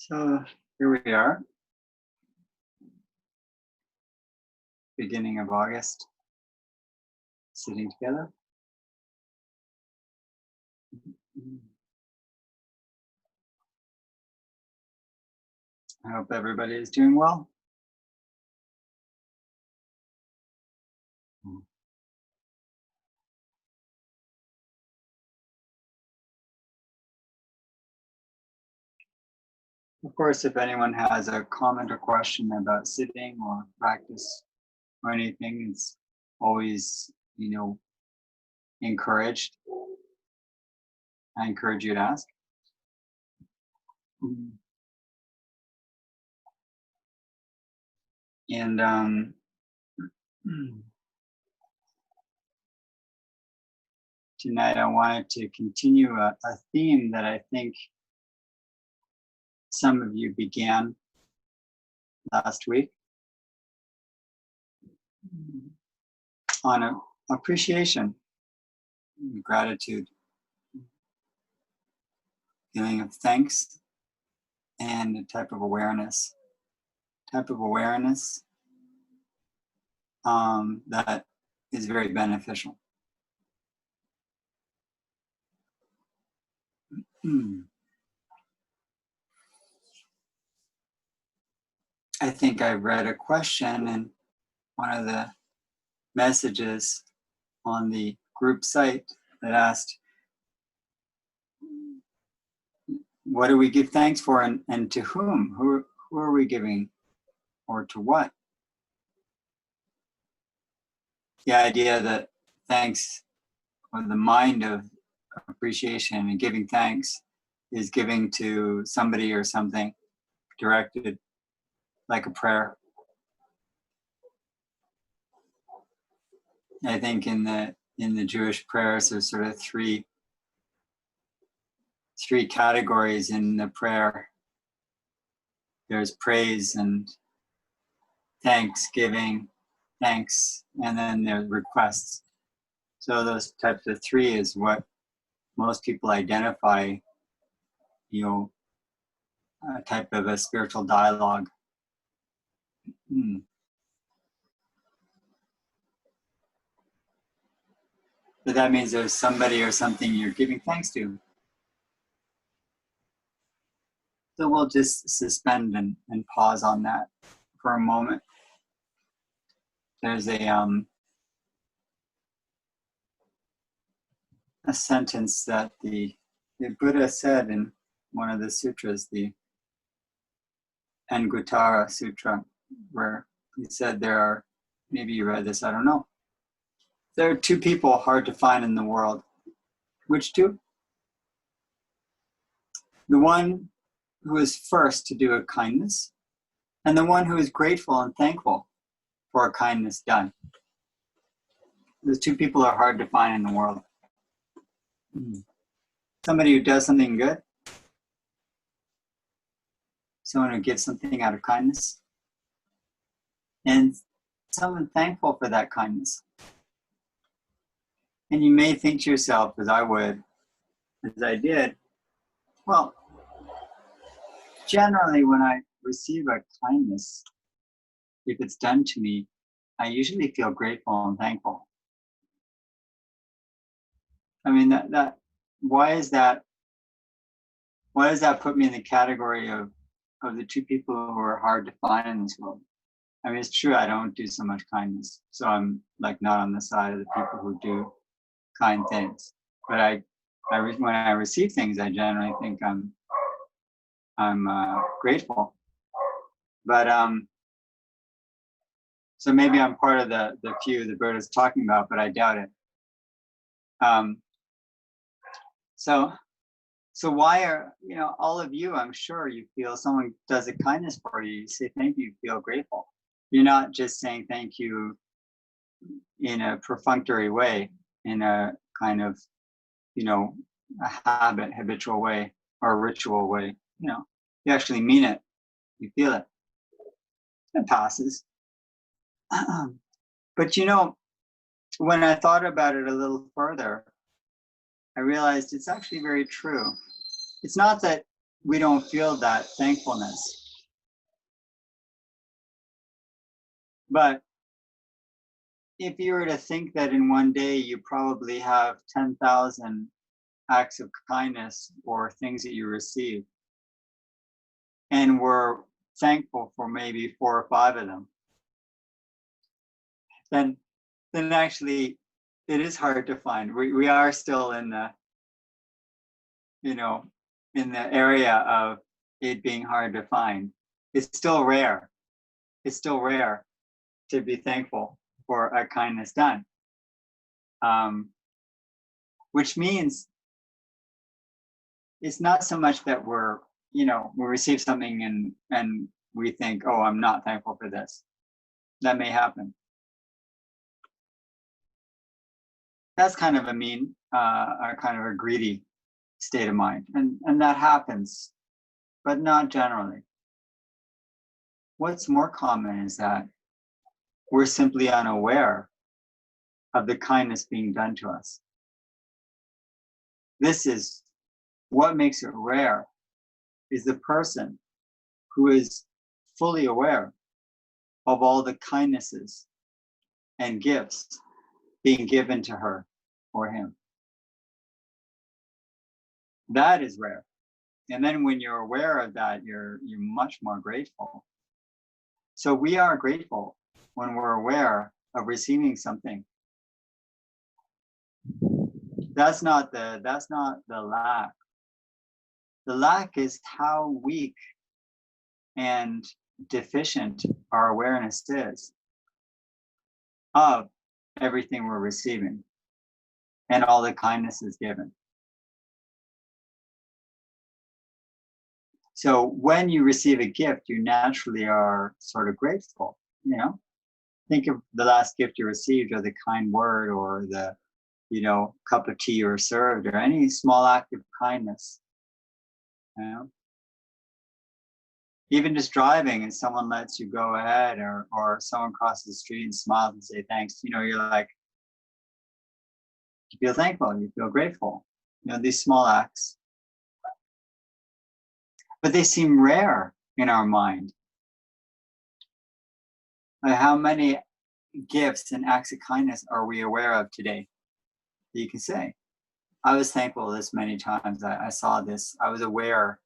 So here we are, beginning of August, sitting together. I hope everybody is doing well. Of course, if anyone has a comment or question about sitting or practice or anything, it's always, encouraged. I encourage you to ask. And tonight I wanted to continue a theme that I think some of you began last week on appreciation, gratitude, feeling of thanks, and a type of awareness that is very beneficial. I think I read a question in one of the messages on the group site that asked, what do we give thanks for and to whom? Who are we giving, or to what? The idea that thanks, or the mind of appreciation and giving thanks, is giving to somebody or something directed, like a prayer. I think in the Jewish prayers, there's sort of three categories in the prayer. There's praise and thanksgiving, thanks, and then there's requests. So those types of three is what most people identify, a type of a spiritual dialogue. But that means there's somebody or something you're giving thanks to. So we'll just suspend and pause on that for a moment. There's a sentence that the Buddha said in one of the sutras, the Anguttara Sutra, where he said there are, maybe you read this, I don't know. There are two people hard to find in the world. Which two? The one who is first to do a kindness, and the one who is grateful and thankful for a kindness done. Those two people are hard to find in the world. Somebody who does something good, someone who gives something out of kindness, and someone thankful for that kindness. And you may think to yourself, as I would, as I did, well, generally when I receive a kindness, if it's done to me, I usually feel grateful and thankful. I mean, that why does that put me in the category of the two people who are hard to find in this world? I mean, it's true, I don't do so much kindness, so I'm like not on the side of the people who do kind things. But when I receive things, I generally think I'm grateful. But so maybe I'm part of the few the Buddha's talking about, but I doubt it. So why are, all of you, I'm sure you feel someone does a kindness for you, you say thank you, you feel grateful. You're not just saying thank you in a perfunctory way, in a kind of, a habitual way or a ritual way. You actually mean it, you feel it. It passes. But when I thought about it a little further, I realized it's actually very true. It's not that we don't feel that thankfulness. But if you were to think that in one day you probably have 10,000 acts of kindness or things that you receive, and we're thankful for maybe 4 or 5 of them, then actually it is hard to find. We are still in the, in the area of it being hard to find. It's still rare. It's still rare to be thankful for a kindness done. Which means it's not so much that we receive something and we think, oh, I'm not thankful for this. That may happen. That's kind of a mean, kind of a greedy state of mind. And that happens, but not generally. What's more common is that we're simply unaware of the kindness being done to us. This is what makes it rare, is the person who is fully aware of all the kindnesses and gifts being given to her or him. That is rare. And then when you're aware of that, you're much more grateful. So we are grateful when we're aware of receiving something. That's not the lack. The lack is how weak and deficient our awareness is of everything we're receiving and all the kindness is given. So when you receive a gift, you naturally are sort of grateful, Think of the last gift you received, or the kind word, or the, cup of tea you were served, or any small act of kindness. Even just driving and someone lets you go ahead, or someone crosses the street and smiles and say thanks, you're like, you feel thankful, you feel grateful. These small acts. But they seem rare in our mind. How many gifts and acts of kindness are we aware of today? You can say, I was thankful this many times. I saw this. I was aware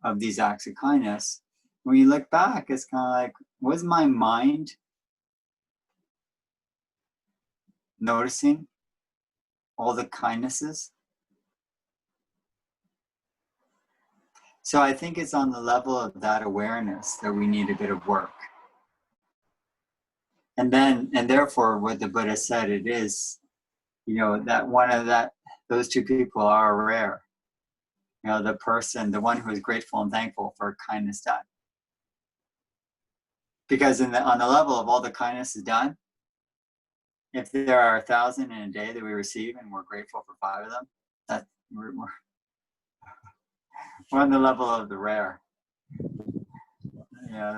of these acts of kindness. When you look back, it's kind of like, was my mind noticing all the kindnesses? So I think it's on the level of that awareness that we need a bit of work. And therefore what the Buddha said, it is, that those two people are rare. The person, the one who is grateful and thankful for kindness done. Because on the level of all the kindness is done, if there are 1,000 in a day that we receive and we're grateful for 5 of them, that we're on the level of the rare.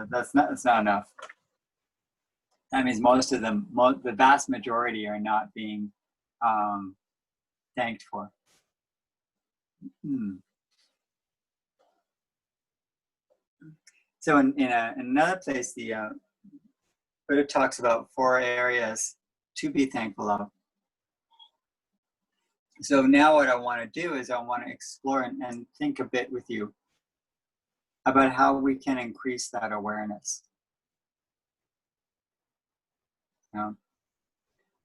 That's not enough. That means most of them, the vast majority, are not being thanked for. So in another place, the Buddha talks about 4 areas to be thankful of. So now what I want to do is I want to explore and think a bit with you about how we can increase that awareness.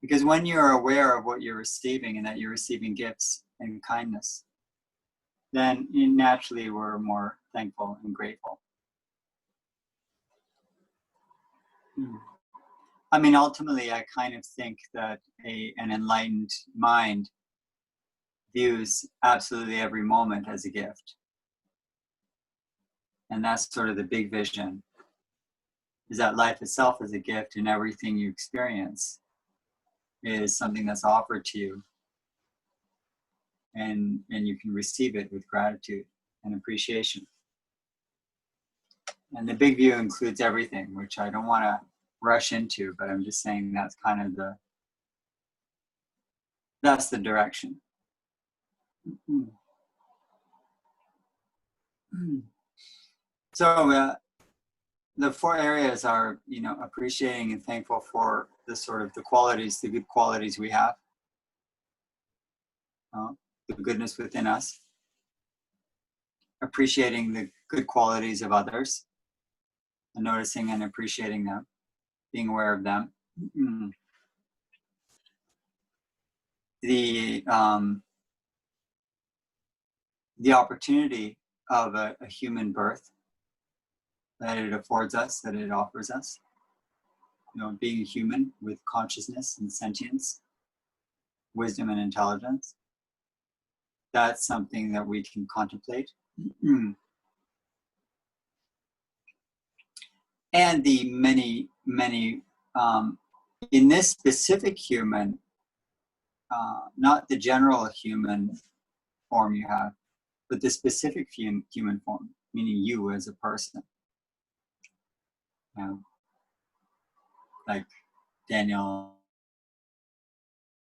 Because when you're aware of what you're receiving and that you're receiving gifts and kindness, then naturally we're more thankful and grateful. I mean, ultimately, I kind of think that an enlightened mind views absolutely every moment as a gift. And that's sort of the big vision, is that life itself is a gift, and everything you experience is something that's offered to you. And you can receive it with gratitude and appreciation. And the big view includes everything, which I don't want to rush into, but I'm just saying that's kind of that's the direction. So the four areas are, appreciating and thankful for the sort of the qualities, the good qualities we have, the goodness within us, appreciating the good qualities of others, and noticing and appreciating them, being aware of them. The opportunity of a human birth that it affords us, that it offers us, being human with consciousness and sentience, wisdom and intelligence. That's something that we can contemplate. And the many, in this specific human, not the general human form you have, but the specific human form, meaning you as a person. Like Daniel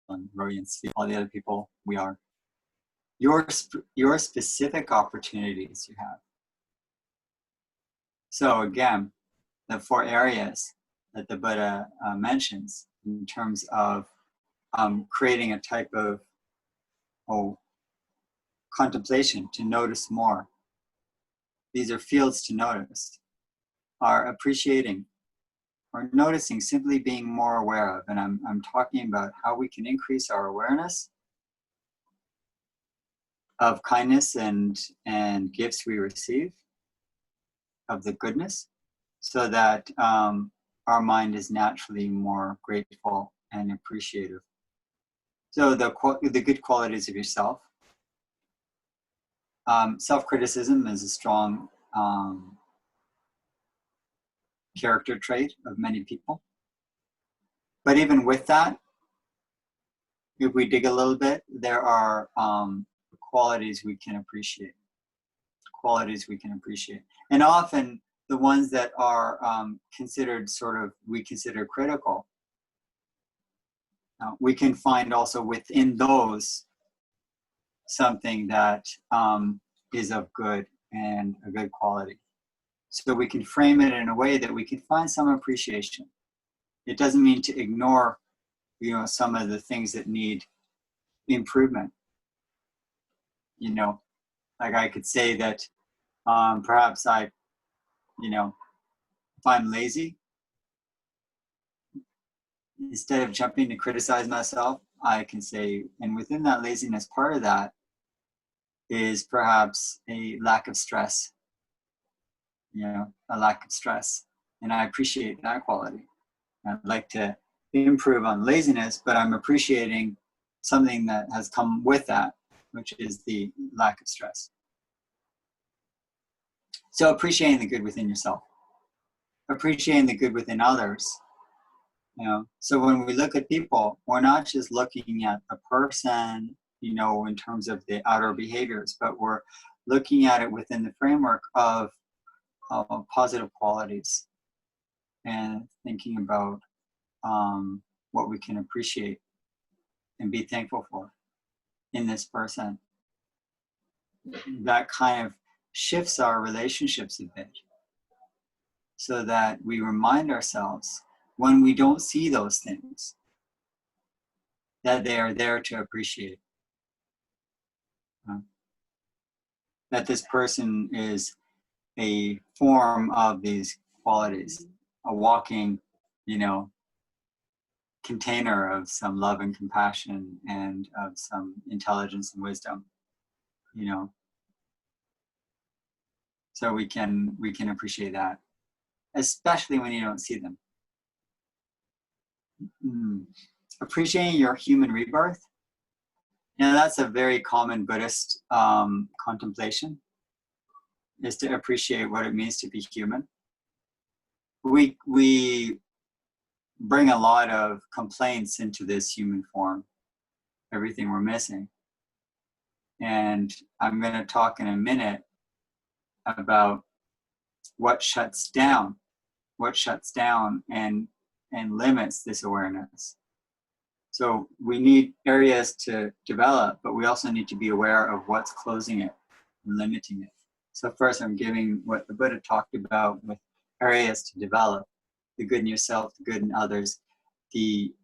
and Roy and Steve, all the other people, we are. Your specific opportunities you have. So again, the four areas that the Buddha mentions in terms of creating a type of contemplation to notice more. These are fields to notice, are appreciating or noticing, simply being more aware of. And I'm talking about how we can increase our awareness of kindness and gifts we receive, of the goodness, so that our mind is naturally more grateful and appreciative. So the good qualities of yourself. Self-criticism is a strong character trait of many people. But even with that, if we dig a little bit, there are qualities we can appreciate. And often the ones that are considered we consider critical, we can find also within those something that is of good and a good quality. So we can frame it in a way that we can find some appreciation. It doesn't mean to ignore, some of the things that need improvement. Like I could say that perhaps if I'm lazy, instead of jumping to criticize myself, I can say, and within that laziness, part of that is perhaps a lack of stress. A lack of stress. And I appreciate that quality. I'd like to improve on laziness, but I'm appreciating something that has come with that, which is the lack of stress. So appreciating the good within yourself, appreciating the good within others. So when we look at people, we're not just looking at the person, in terms of the outer behaviors, but we're looking at it within the framework of positive qualities and thinking about what we can appreciate and be thankful for in this person. That kind of shifts our relationships a bit, so that we remind ourselves when we don't see those things that they are there to appreciate. That this person is a form of these qualities, a walking, container of some love and compassion and of some intelligence and wisdom, So we can appreciate that, especially when you don't see them. Appreciating your human rebirth. That's a very common Buddhist contemplation, is to appreciate what it means to be human. We bring a lot of complaints into this human form, everything we're missing. And I'm going to talk in a minute about what shuts down and limits this awareness. So we need areas to develop, but we also need to be aware of what's closing it and limiting it. So first I'm giving what the Buddha talked about with areas to develop: the good in yourself, the good in others, the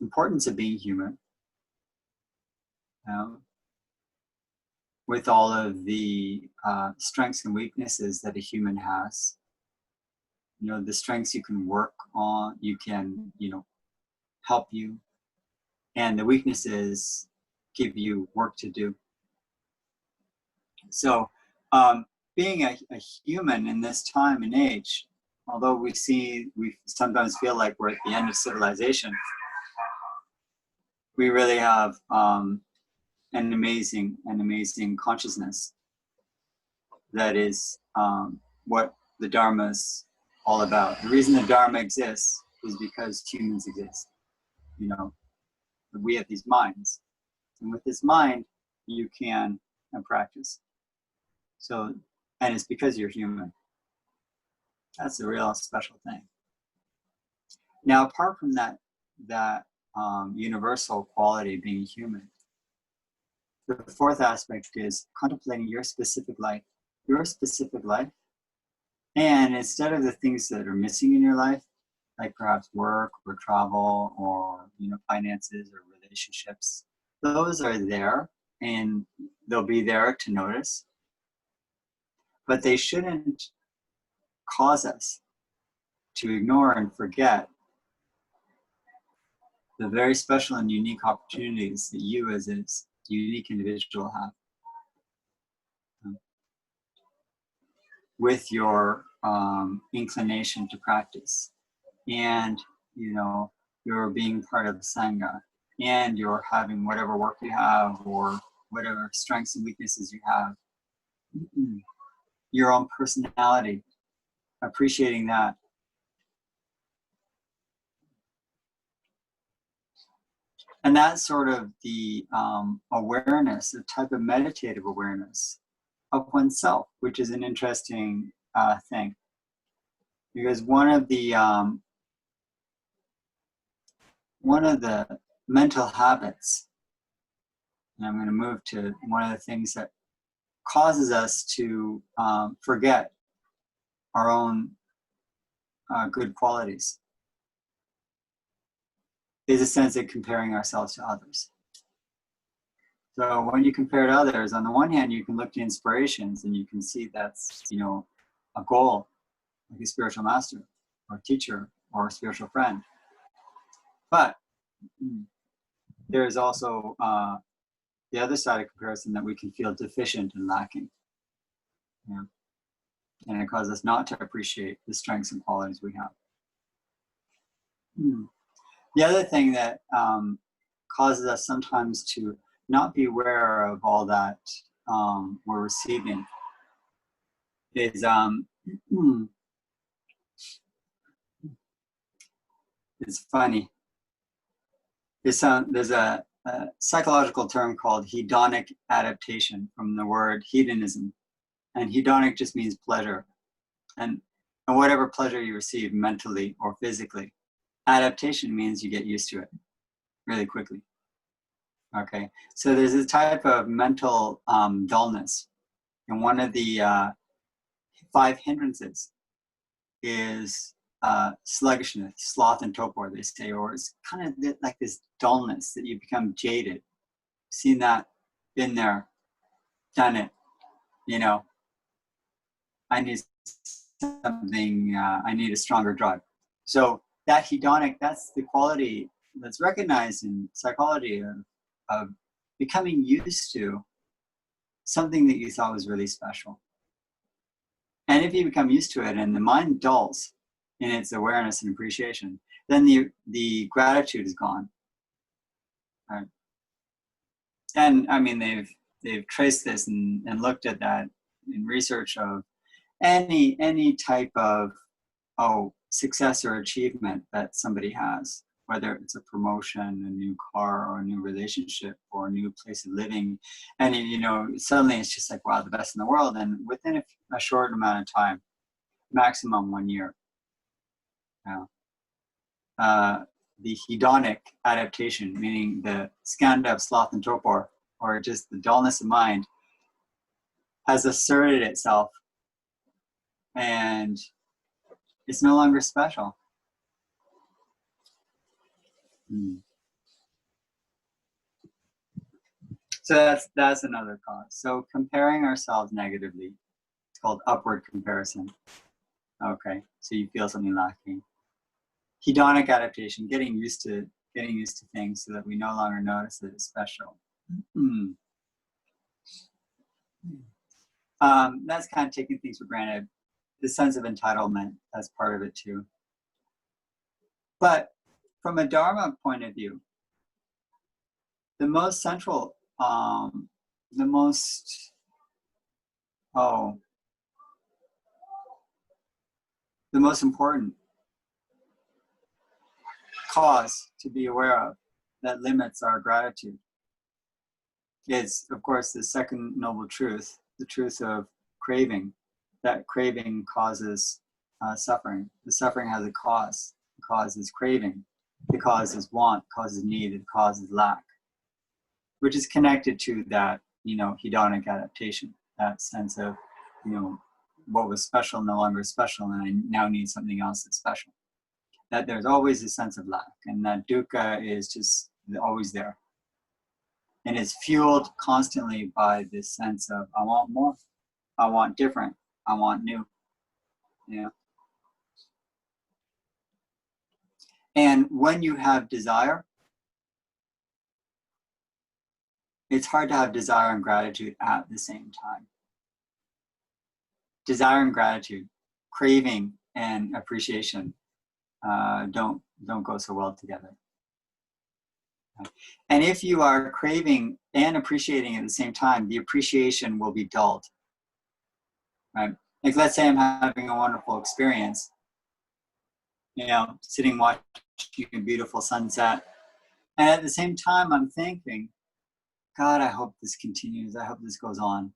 importance of being human, with all of the strengths and weaknesses that a human has. The strengths you can work on, you can, help you, and the weaknesses give you work to do. So being a human in this time and age, although we sometimes feel like we're at the end of civilization, we really have an amazing consciousness that is what the Dharma's all about. The reason the Dharma exists is because humans exist. We have these minds, and with this mind, you can practice. So, and it's because you're human. That's a real special thing. Now, apart from that universal quality of being human, the fourth aspect is contemplating your specific life. And instead of the things that are missing in your life, like perhaps work or travel or finances or relationships, those are there and they'll be there to notice, but they shouldn't cause us to ignore and forget the very special and unique opportunities that you as a unique individual have with your inclination to practice, and you're being part of the Sangha, and you're having whatever work you have or whatever strengths and weaknesses you have, your own personality, appreciating that. And that's sort of the awareness, the type of meditative awareness of oneself, which is an interesting thing. Because one of the mental habits, and I'm going to move to one of the things that causes us to forget our own good qualities, is a sense of comparing ourselves to others. So when you compare to others, on the one hand, you can look to inspirations and you can see that's, a goal, like a spiritual master or teacher or a spiritual friend. But there is also the other side of comparison, that we can feel deficient and lacking. And it causes us not to appreciate the strengths and qualities we have. The other thing that causes us sometimes to not be aware of all that we're receiving is it's funny. There's a psychological term called hedonic adaptation, from the word hedonism, and hedonic just means pleasure, and whatever pleasure you receive mentally or physically. Adaptation means you get used to it really quickly. Okay, so there's a type of mental dullness, and one of the 5 hindrances is sluggishness, sloth and torpor, they say, or it's kind of like this dullness that you become jaded. Seen that, been there, done it. I need something, I need a stronger drive. So that hedonic, that's the quality that's recognized in psychology of becoming used to something that you thought was really special. And if you become used to it and the mind dulls in its awareness and appreciation, then the gratitude is gone. Right? And I mean, they've traced this and looked at that in research of any type of success or achievement that somebody has, whether it's a promotion, a new car, or a new relationship, or a new place of living, and suddenly it's just like, wow, the best in the world, and within a short amount of time, maximum 1 year. The hedonic adaptation, meaning the skanda of sloth and torpor, or just the dullness of mind, has asserted itself and it's no longer special. So that's another cause. So comparing ourselves negatively, it's called upward comparison. Okay, so you feel something lacking. Hedonic adaptation, getting used to things so that we no longer notice that it's special. That's kind of taking things for granted. The sense of entitlement, that's part of it too. But from a Dharma point of view, the most central, the most important cause to be aware of that limits our gratitude is, of course, the second noble truth, the truth of craving. That craving causes suffering. The suffering has a cause. The cause is craving. The cause is want. The cause is need. The cause is lack, which is connected to that, hedonic adaptation, that sense of, what was special no longer special, and I now need something else that's special. That there's always a sense of lack, and that dukkha is just always there. And it's fueled constantly by this sense of, I want more, I want different, I want new. And when you have desire, it's hard to have desire and gratitude at the same time. Desire and gratitude, craving and appreciation don't go so well together. And if you are craving and appreciating at the same time, the appreciation will be dulled. Right? Like, let's say I'm having a wonderful experience, sitting watching a beautiful sunset, and at the same time I'm thinking, God, I hope this continues. I hope this goes on.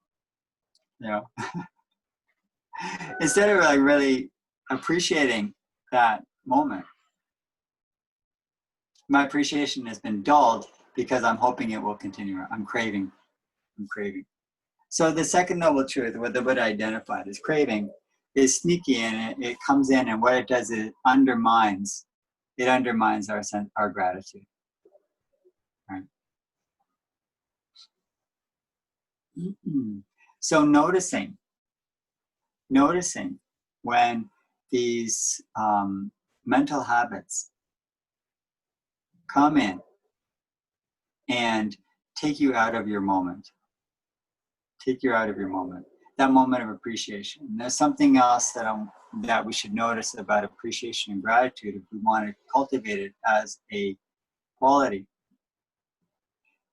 Instead of like really appreciating that moment, my appreciation has been dulled because I'm hoping it will continue. I'm craving. So the second noble truth, what the Buddha identified as craving, is sneaky, and it comes in, and what it does is it undermines our gratitude. Right? So noticing when these mental habits come in and take you out of your moment. That moment of appreciation. And there's something else that we should notice about appreciation and gratitude if we want to cultivate it as a quality,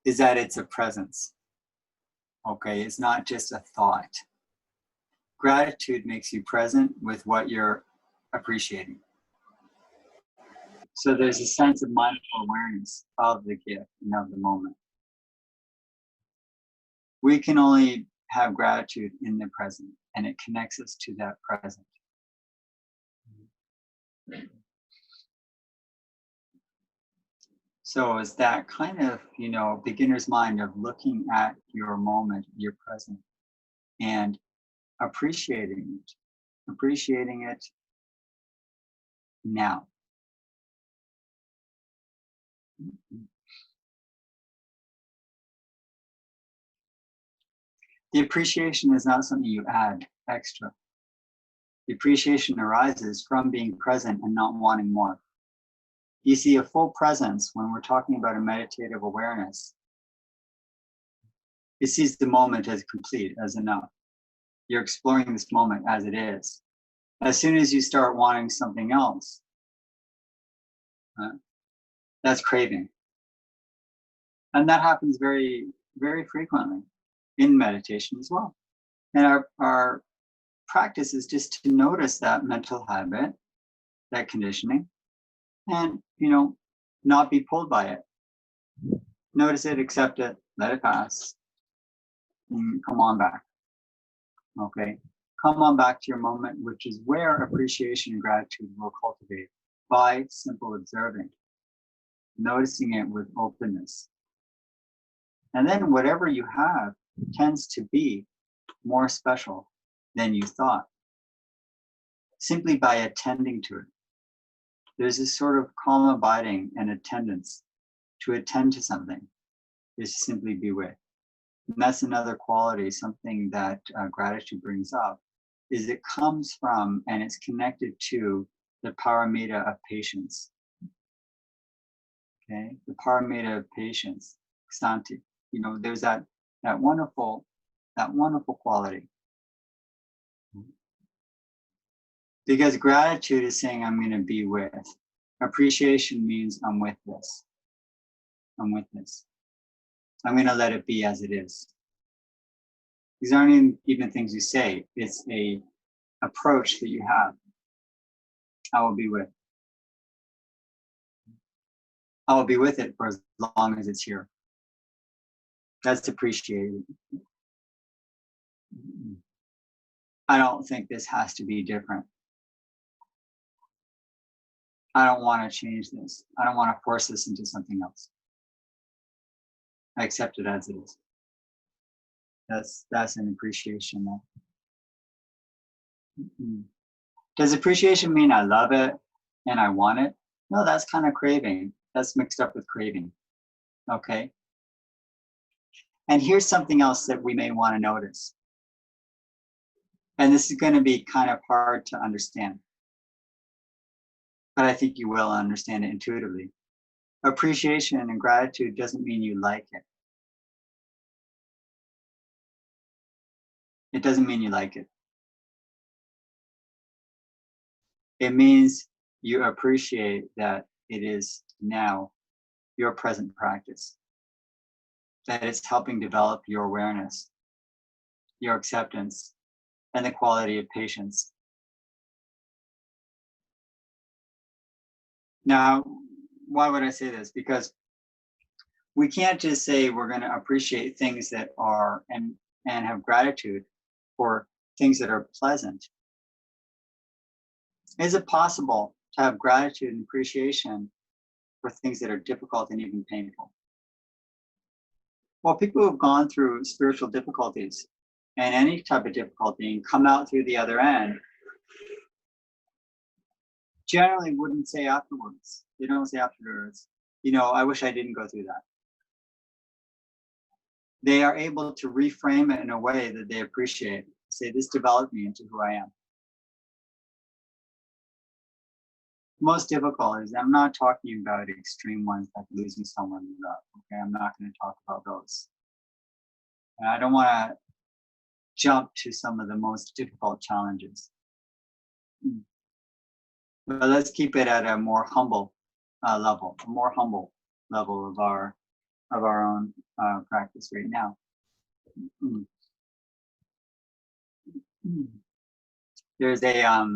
is that it's a presence. Okay, it's not just a thought. Gratitude makes you present with what you're appreciating. So there's a sense of mindful awareness of the gift and of the moment. We can only have gratitude in the present, and it connects us to that present. So it's that kind of, beginner's mind of looking at your moment, your present, and appreciating it now. The appreciation is not something you add extra. The appreciation arises from being present and not wanting more. You see, a full presence, when we're talking about a meditative awareness, it sees the moment as complete, as enough. You're exploring this moment as it is. As soon as you start wanting something else, that's craving. And that happens very, very frequently in meditation as well. And our practice is just to notice that mental habit, that conditioning, and, not be pulled by it. Notice it, accept it, let it pass, and come on back. Okay? Come on back to your moment, which is where appreciation and gratitude will cultivate by simple observing, noticing it with openness. And then whatever you have tends to be more special than you thought, simply by attending to it. There's this sort of calm abiding and attendance. To attend to something is to simply be with. And that's another quality, something that gratitude brings up, is it comes from and it's connected to the paramita of patience. Okay, the paramita of patience, ksanti. You know, there's that wonderful quality. Because gratitude is saying, I'm going to be with. Appreciation means I'm with this. I'm with this. I'm going to let it be as it is. These aren't even things you say. It's a approach that you have. I will be with. I will be with it for as long as it's here. That's appreciated. I don't think this has to be different. I don't want to change this. I don't want to force this into something else. I accept it as it is. That's an appreciation. Does appreciation mean I love it and I want it? No, that's kind of craving. That's mixed up with craving. Okay. And here's something else that we may want to notice. And this is going to be kind of hard to understand, but I think you will understand it intuitively. Appreciation and gratitude doesn't mean you like it. It doesn't mean you like it. It means you appreciate that it is now your present practice, that it's helping develop your awareness, your acceptance, and the quality of patience. Now, why would I say this? Because we can't just say we're going to appreciate things that are and have gratitude for things that are pleasant. Is it possible to have gratitude and appreciation for things that are difficult and even painful? Well, people who've gone through spiritual difficulties and any type of difficulty and come out through the other end generally wouldn't say afterwards. They don't say afterwards, you know, I wish I didn't go through that. They are able to reframe it in a way that they appreciate. Say, this developed me into who I am. Most difficult is, I'm not talking about extreme ones like losing someone you love. Okay, I'm not going to talk about those. And I don't want to jump to some of the most difficult challenges. But let's keep it at a more humble level, a more humble level of our own practice right now. There's a I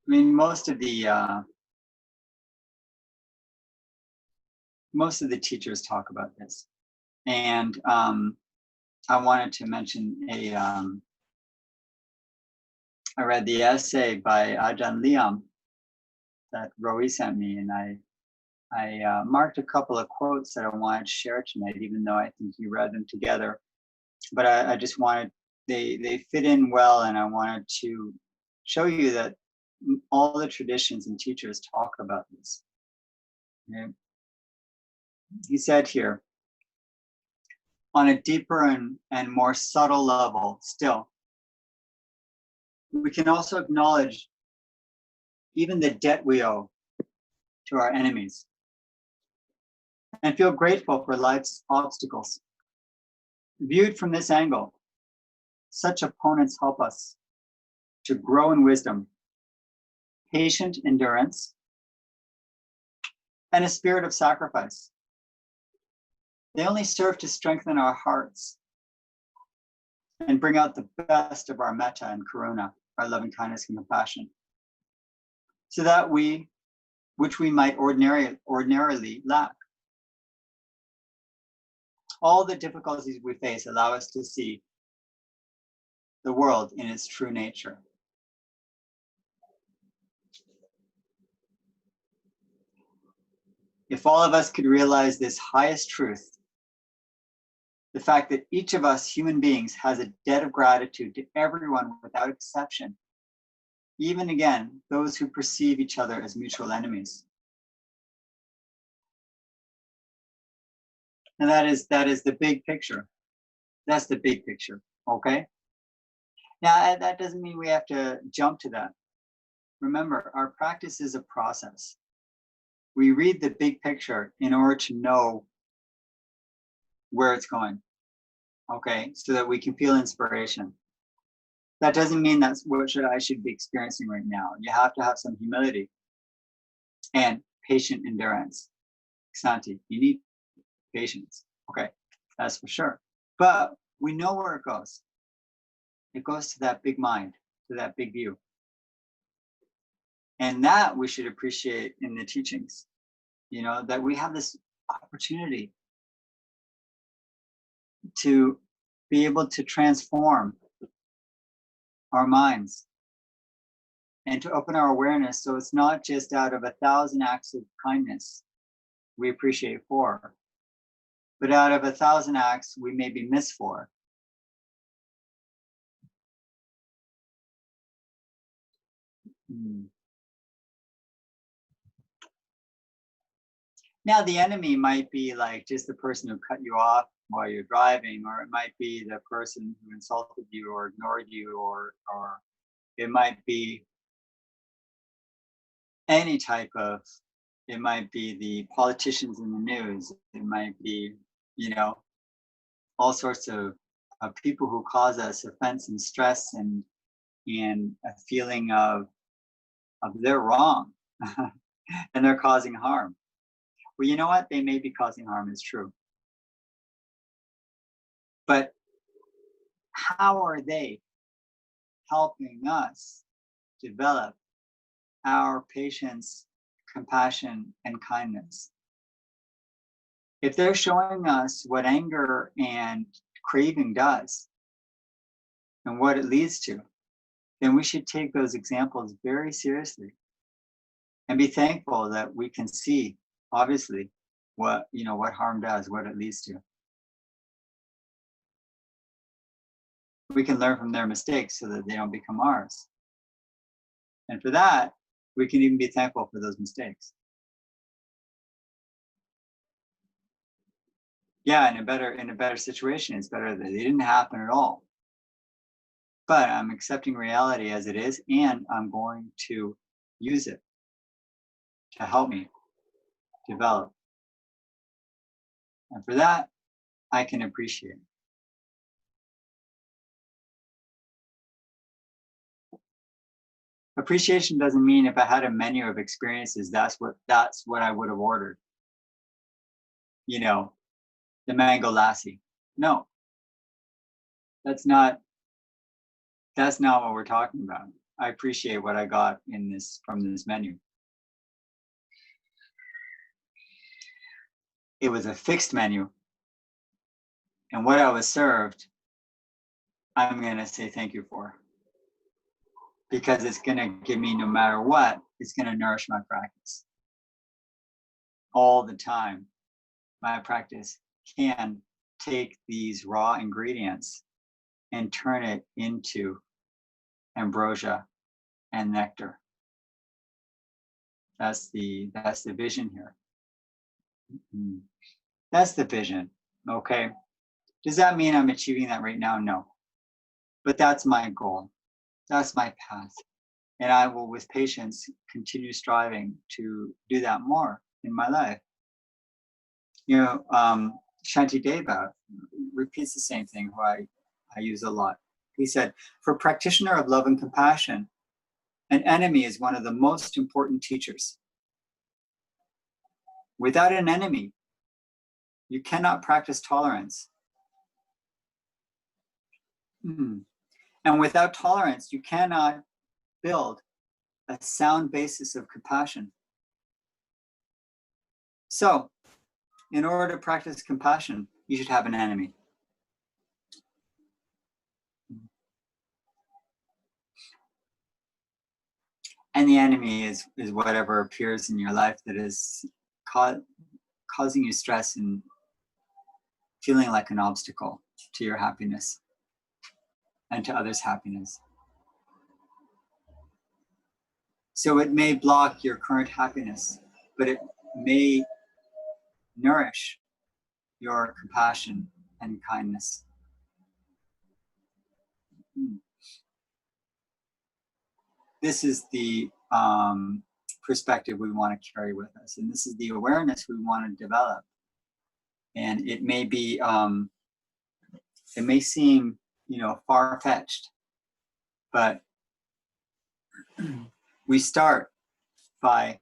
mean, most of the teachers talk about this, and I wanted to mention I read the essay by Ajahn Liam that Roe sent me, and I marked a couple of quotes that I wanted to share tonight, even though I think you read them together. But I just wanted, they fit in well, and I wanted to show you that all the traditions and teachers talk about this. Okay? He said here, on a deeper and more subtle level still, we can also acknowledge even the debt we owe to our enemies and feel grateful for life's obstacles. Viewed from this angle, such opponents help us to grow in wisdom, patient endurance, and a spirit of sacrifice. They only serve to strengthen our hearts and bring out the best of our metta and karuna, our loving kindness and compassion, so that which we might ordinarily lack. All the difficulties we face allow us to see the world in its true nature. If all of us could realize this highest truth, The fact that each of us human beings has a debt of gratitude to everyone without exception, even again, those who perceive each other as mutual enemies. And that is the big picture. That's the big picture, okay? Now, that doesn't mean we have to jump to that. Remember, our practice is a process. We read the big picture in order to know where it's going, okay? So that we can feel inspiration. That doesn't mean that's what I should be experiencing right now. You have to have some humility and patient endurance. Santi, you need patience, okay? That's for sure. But we know where it goes. It goes to that big mind, to that big view. And that we should appreciate in the teachings, you know, that we have this opportunity to be able to transform our minds and to open our awareness. So it's not just out of 1,000 acts of kindness we appreciate 4, but out of 1,000 acts we maybe miss 4. Now, the enemy might be like just the person who cut you off while you're driving, or it might be the person who insulted you or ignored you, or it might be any type of, it might be the politicians in the news, it might be, you know, all sorts of people who cause us offense and stress and a feeling of they're wrong and they're causing harm. Well, you know what? They may be causing harm, it's true. But how are they helping us develop our patience, compassion, and kindness? If they're showing us what anger and craving does and what it leads to, then we should take those examples very seriously and be thankful that we can see, obviously, what harm does, what it leads to. We can learn from their mistakes so that they don't become ours. And for that, we can even be thankful for those mistakes. Yeah, in a better situation, it's better that they didn't happen at all. But I'm accepting reality as it is, and I'm going to use it to help me develop. And for that, I can appreciate. Appreciation doesn't mean if I had a menu of experiences, that's what I would have ordered. You know, the mango lassi. No, that's not what we're talking about. I appreciate what I got from this menu. It was a fixed menu. And what I was served, I'm going to say thank you for. Because it's going to give me, no matter what, it's going to nourish my practice. All the time, my practice can take these raw ingredients and turn it into ambrosia and nectar. That's the vision here. That's the vision, okay? Does that mean I'm achieving that right now? No. But that's my goal. That's my path. And I will, with patience, continue striving to do that more in my life. You know, Shanti Deva repeats the same thing, who I use a lot. He said, for a practitioner of love and compassion, an enemy is one of the most important teachers. Without an enemy, you cannot practice tolerance. And without tolerance, you cannot build a sound basis of compassion. So, in order to practice compassion, you should have an enemy. And the enemy is whatever appears in your life that is causing you stress and feeling like an obstacle to your happiness and to others' happiness. So it may block your current happiness, but it may nourish your compassion and kindness. This is the perspective we want to carry with us, and this is the awareness we want to develop. And it may be, it may seem, far-fetched, but we start by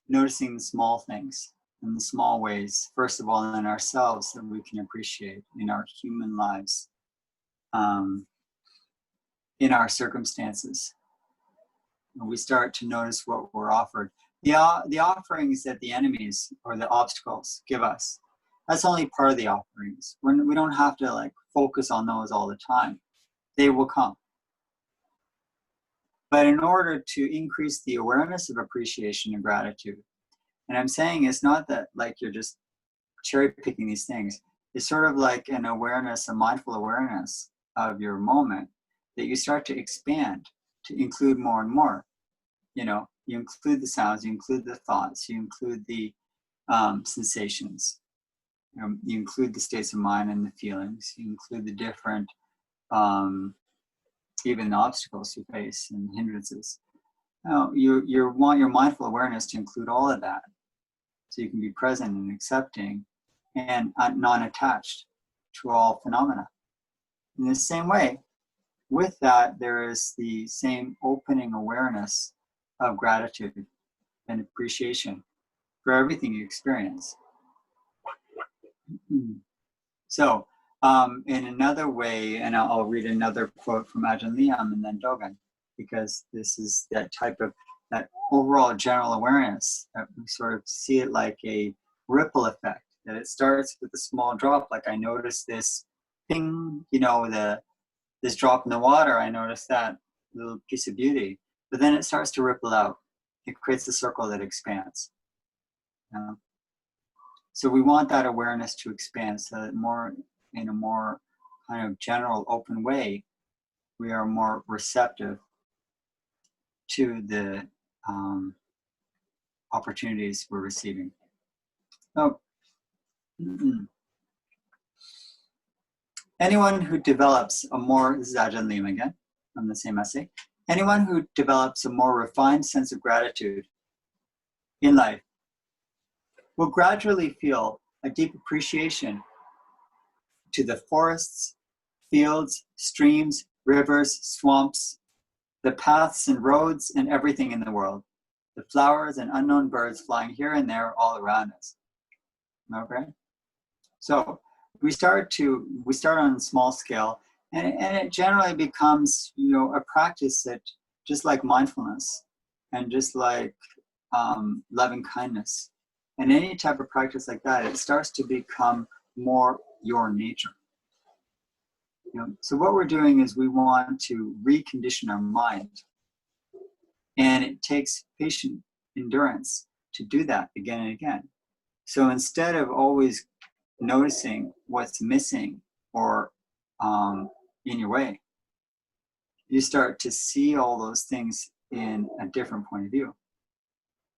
noticing the small things in the small ways, first of all, in ourselves that we can appreciate in our human lives, in our circumstances. And we start to notice what we're offered. The offerings that the enemies or the obstacles give us, that's only part of the offerings. We don't have to focus on those all the time. They will come. But in order to increase the awareness of appreciation and gratitude, and I'm saying it's not that you're just cherry picking these things. It's sort of like an awareness, a mindful awareness of your moment that you start to expand to include more and more. You include the sounds, you include the thoughts, you include the sensations, you include the states of mind and the feelings, you include the different, even the obstacles you face and hindrances. You want your mindful awareness to include all of that, so you can be present and accepting and non-attached to all phenomena. In the same way, with that, there is the same opening awareness of gratitude and appreciation for everything you experience. So, in another way, and I'll read another quote from Ajahn Liam and then Dogen, because this is that type of, that overall general awareness, that we sort of see it like a ripple effect, that it starts with a small drop, like I noticed this ping, this drop in the water, I noticed that little piece of beauty, but then it starts to ripple out. It creates a circle that expands. So we want that awareness to expand, so that in a more kind of general, open way, we are more receptive to the opportunities we're receiving. So, anyone who develops this is Ajahn Liam again, from the same essay. Anyone who develops a more refined sense of gratitude in life will gradually feel a deep appreciation to the forests, fields, streams, rivers, swamps, the paths and roads and everything in the world, the flowers and unknown birds flying here and there all around us. Okay? So we start on a small scale, and it generally becomes, a practice that, just like mindfulness and just like loving kindness, and any type of practice like that, it starts to become more your nature. So what we're doing is we want to recondition our mind, and it takes patient endurance to do that again and again. So instead of always noticing what's missing or in your way, you start to see all those things in a different point of view.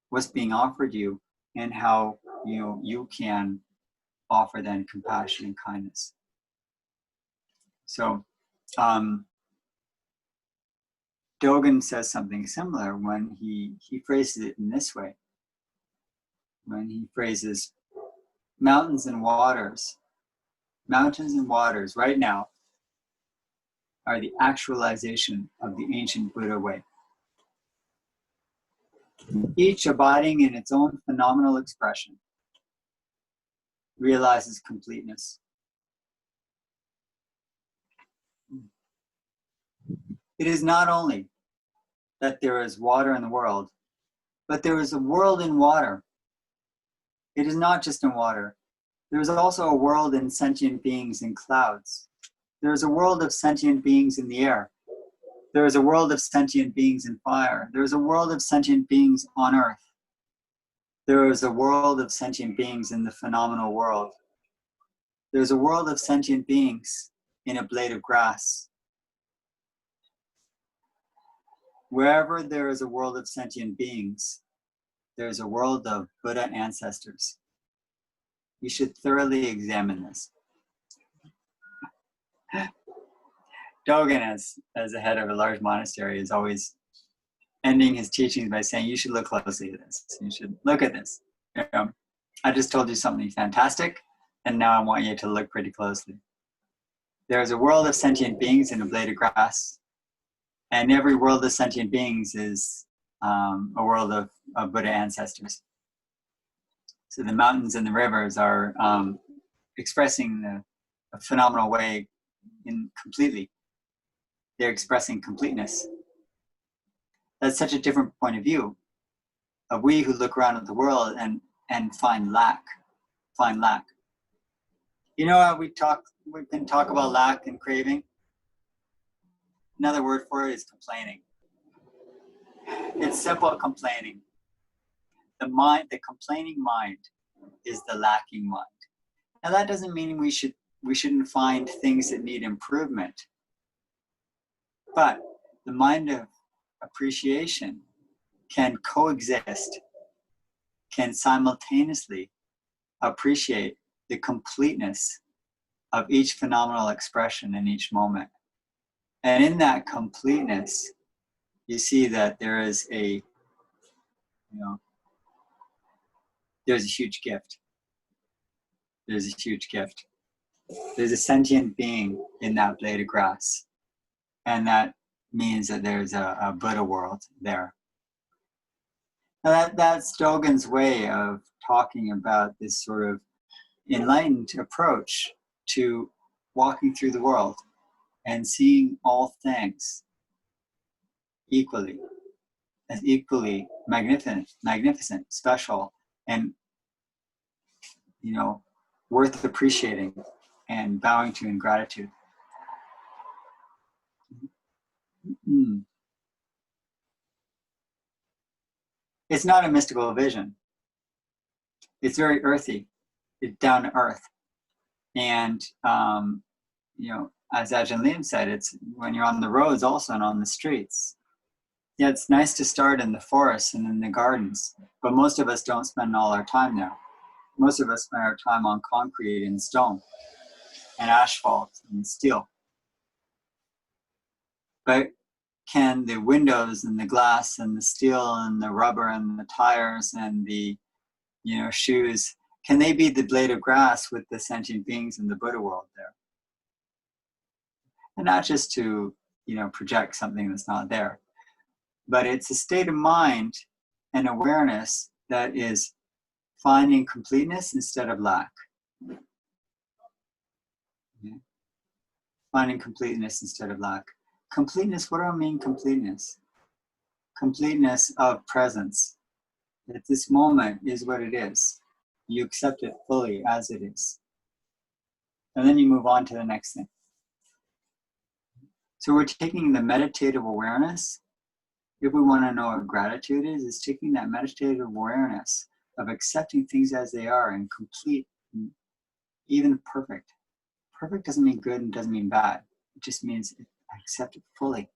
What's being offered you, and how you can offer then compassion and kindness. So Dogen says something similar when he phrases it in this way. When he phrases mountains and waters right now are the actualization of the ancient Buddha way. Each abiding in its own phenomenal expression realizes completeness. It is not only that there is water in the world, but there is a world in water. It is not just in water. There is also a world in sentient beings in clouds. There is a world of sentient beings in the air. There is a world of sentient beings in fire. There is a world of sentient beings on earth. There is a world of sentient beings in the phenomenal world. There's a world of sentient beings in a blade of grass. Wherever there is a world of sentient beings, there's a world of Buddha ancestors. You should thoroughly examine this. Dogen, as the head of a large monastery, is always ending his teachings by saying, you should look closely at this. You should look at this. I just told you something fantastic, and now I want you to look pretty closely. There's a world of sentient beings in a blade of grass, and every world of sentient beings is a world of Buddha ancestors. So the mountains and the rivers are expressing a phenomenal way completely. They're expressing completeness. That's such a different point of view of we who look around at the world and find lack. You know how we can talk about lack and craving? Another word for it is complaining. It's simple complaining. The complaining mind is the lacking mind. Now that doesn't mean we shouldn't find things that need improvement. But the mind of appreciation can coexist, can simultaneously appreciate the completeness of each phenomenal expression in each moment. And in that completeness, you see that there is there's a huge gift. There's a huge gift. There's a sentient being in that blade of grass. And that means that there's a Buddha world there. Now that's Dogen's way of talking about this sort of enlightened approach to walking through the world and seeing all things equally, as equally magnificent, special, and worth appreciating and bowing to in gratitude. It's not a mystical vision. It's very earthy. It's down to earth. And, as Ajahn Liam said, it's when you're on the roads also and on the streets. Yeah, it's nice to start in the forests and in the gardens, but most of us don't spend all our time there. Most of us spend our time on concrete and stone and asphalt and steel. But can the windows and the glass and the steel and the rubber and the tires and the shoes, can they be the blade of grass with the sentient beings in the Buddha world there? And not just to project something that's not there, but it's a state of mind and awareness that is finding completeness instead of lack. Okay? Finding completeness instead of lack. Completeness, what do I mean completeness? Completeness of presence. That this moment is what it is. You accept it fully as it is. And then you move on to the next thing. So we're taking the meditative awareness. If we want to know what gratitude is taking that meditative awareness of accepting things as they are and complete, even perfect. Perfect doesn't mean good and doesn't mean bad. It just means I accept it fully.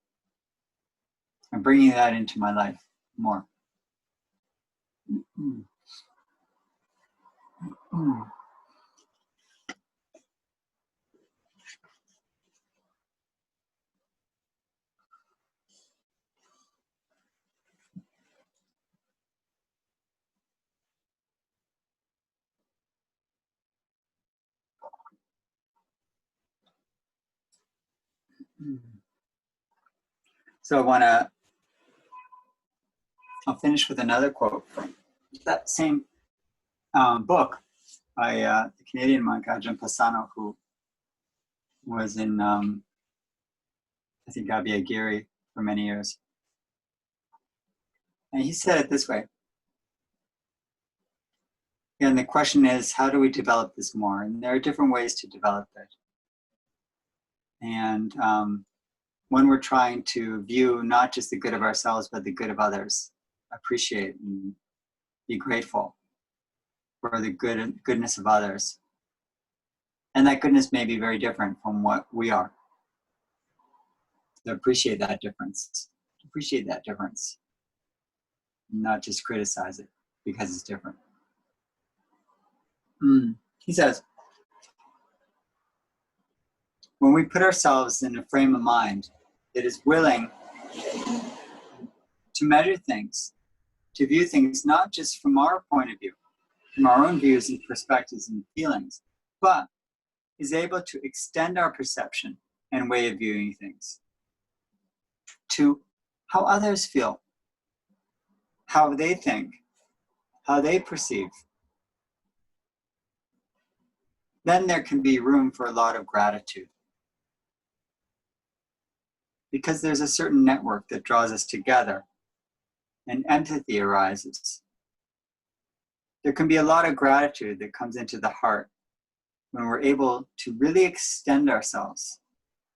I'm bringing that into my life more. So I'll finish with another quote from that same book by the Canadian monk Ajahn Pasano, who was in, I think, Abhayagiri for many years. And he said it this way. And the question is, how do we develop this more? And there are different ways to develop it. And when we're trying to view not just the good of ourselves, but the good of others, appreciate and be grateful for the goodness of others. And that goodness may be very different from what we are. To appreciate that difference. Appreciate that difference. Not just criticize it because it's different. He says, when we put ourselves in a frame of mind that is willing to measure things, to view things not just from our point of view, from our own views and perspectives and feelings, but is able to extend our perception and way of viewing things to how others feel, how they think, how they perceive, then there can be room for a lot of gratitude. Because there's a certain network that draws us together and empathy arises. There can be a lot of gratitude that comes into the heart when we're able to really extend ourselves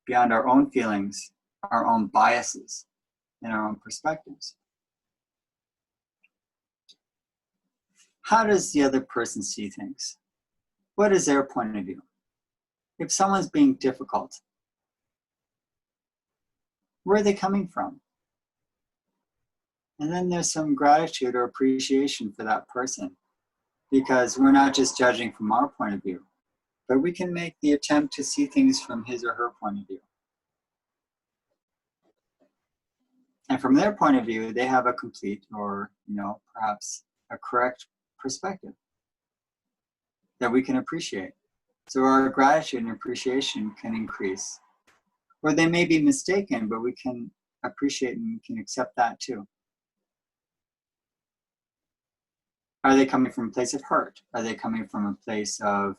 beyond our own feelings, our own biases, and our own perspectives. How does the other person see things? What is their point of view? If someone's being difficult, where are they coming from? And then there's some gratitude or appreciation for that person, because we're not just judging from our point of view, but we can make the attempt to see things from his or her point of view. And from their point of view, they have a complete or, perhaps a correct perspective that we can appreciate. So our gratitude and appreciation can increase. Or they may be mistaken, but we can appreciate and we can accept that too. Are they coming from a place of hurt? Are they coming from a place of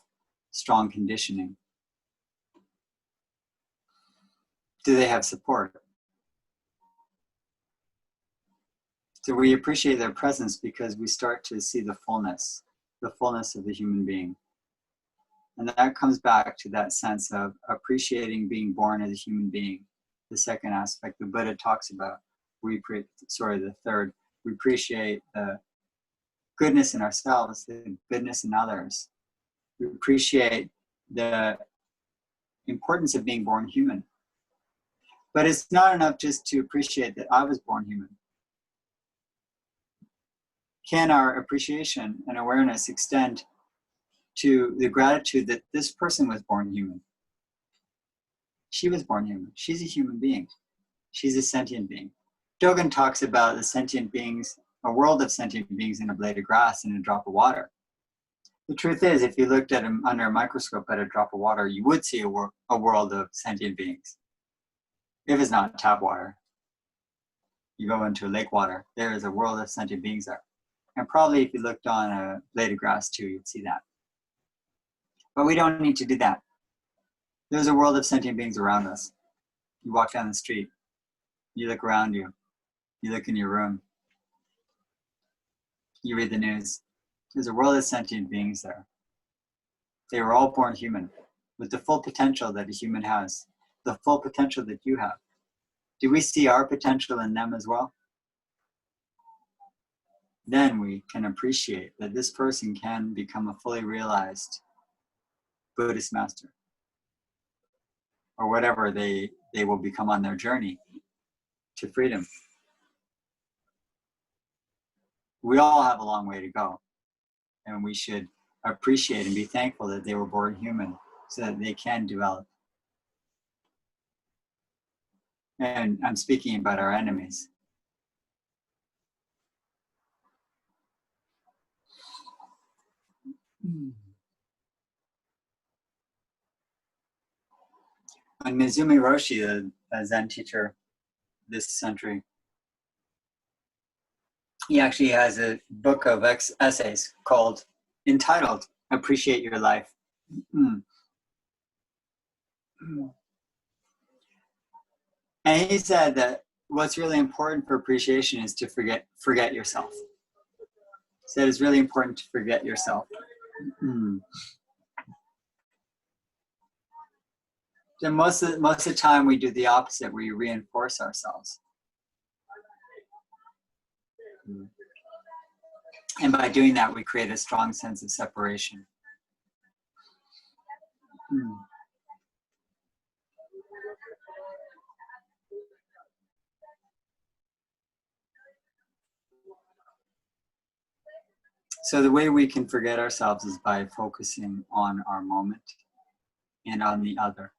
strong conditioning? Do they have support? So we appreciate their presence because we start to see the fullness of the human being. And that comes back to that sense of appreciating being born as a human being. The second aspect the Buddha talks about, the third, we appreciate the goodness in ourselves, the goodness in others. We appreciate the importance of being born human. But it's not enough just to appreciate that I was born human. Can our appreciation and awareness extend to the gratitude that this person was born human? She was born human. She's a human being. She's a sentient being. Dogen talks about the sentient beings, a world of sentient beings in a blade of grass and a drop of water. The truth is, if you looked at them under a microscope at a drop of water, you would see a world of sentient beings. If it's not tap water, you go into lake water, there is a world of sentient beings there. And probably if you looked on a blade of grass too, you'd see that. But we don't need to do that. There's a world of sentient beings around us. You walk down the street, you look around you, you look in your room, you read the news. There's a world of sentient beings there. They were all born human with the full potential that a human has, the full potential that you have. Do we see our potential in them as well? Then we can appreciate that this person can become a fully realized Buddhist master, or whatever they will become on their journey to freedom. We all have a long way to go, and we should appreciate and be thankful that they were born human so that they can develop. And I'm speaking about our enemies. When Mizumi Roshi, a Zen teacher this century, he actually has a book of essays entitled Appreciate Your Life. And he said that what's really important for appreciation is to forget yourself. He said it's really important to forget yourself. Then most of the time we do the opposite, we reinforce ourselves. And by doing that, we create a strong sense of separation. Hmm. So the way we can forget ourselves is by focusing on our moment and on the other,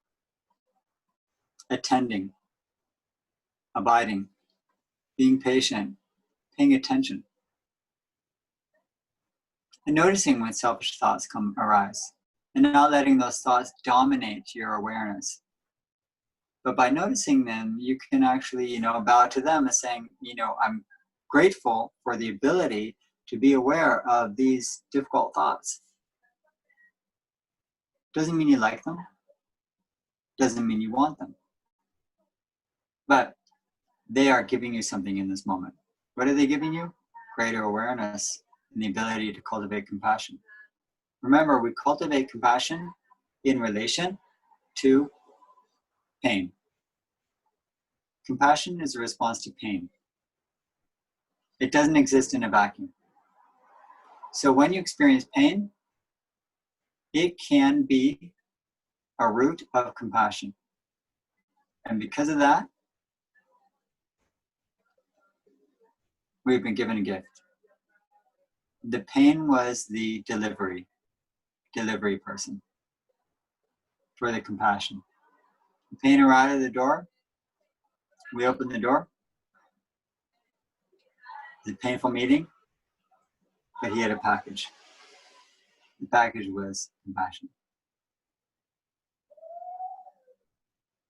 attending, abiding, being patient, paying attention, and noticing when selfish thoughts arise, and not letting those thoughts dominate your awareness. But by noticing them, you can actually, bow to them as saying, I'm grateful for the ability to be aware of these difficult thoughts. Doesn't mean you like them, doesn't mean you want them, but they are giving you something in this moment. What are they giving you? Greater awareness and the ability to cultivate compassion. Remember, we cultivate compassion in relation to pain. Compassion is a response to pain. It doesn't exist in a vacuum. So when you experience pain, it can be a root of compassion. And because of that, we've been given a gift. The pain was the delivery person for the compassion. The pain arrived at the door. We opened the door. It was a painful meeting, but he had a package. The package was compassion.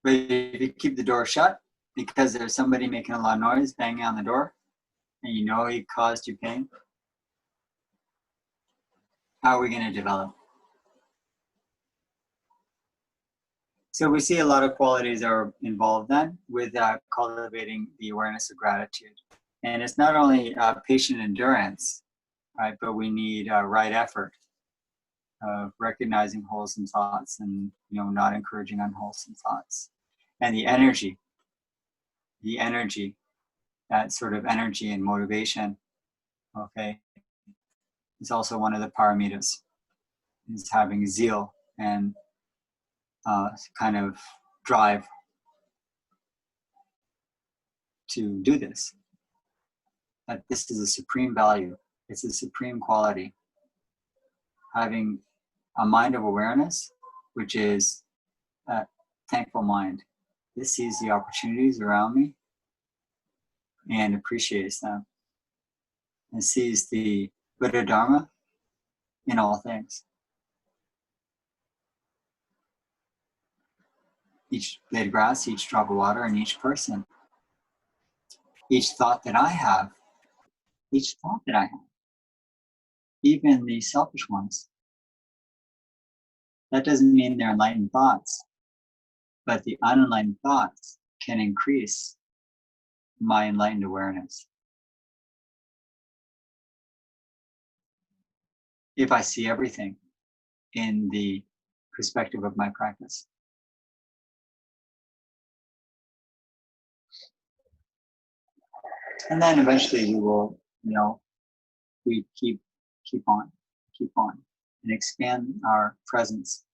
But if you keep the door shut because there's somebody making a lot of noise, banging on the door, and you know he caused you pain, how are we going to develop? So we see a lot of qualities are involved then with cultivating the awareness of gratitude. And it's not only patient endurance, right, but we need right effort of recognizing wholesome thoughts and not encouraging unwholesome thoughts. And the energy, that sort of energy and motivation, okay, is also one of the paramitas. Is having zeal and kind of drive to do this. That this is a supreme value. It's a supreme quality. Having a mind of awareness, which is a thankful mind. This sees the opportunities around me and appreciates them and sees the Buddha Dharma in all things. Each blade of grass, each drop of water, and each person. Each thought that I have, even the selfish ones. That doesn't mean they're enlightened thoughts, but the unenlightened thoughts can increase my enlightened awareness. If I see everything in the perspective of my practice. And then eventually we keep on, and expand our presence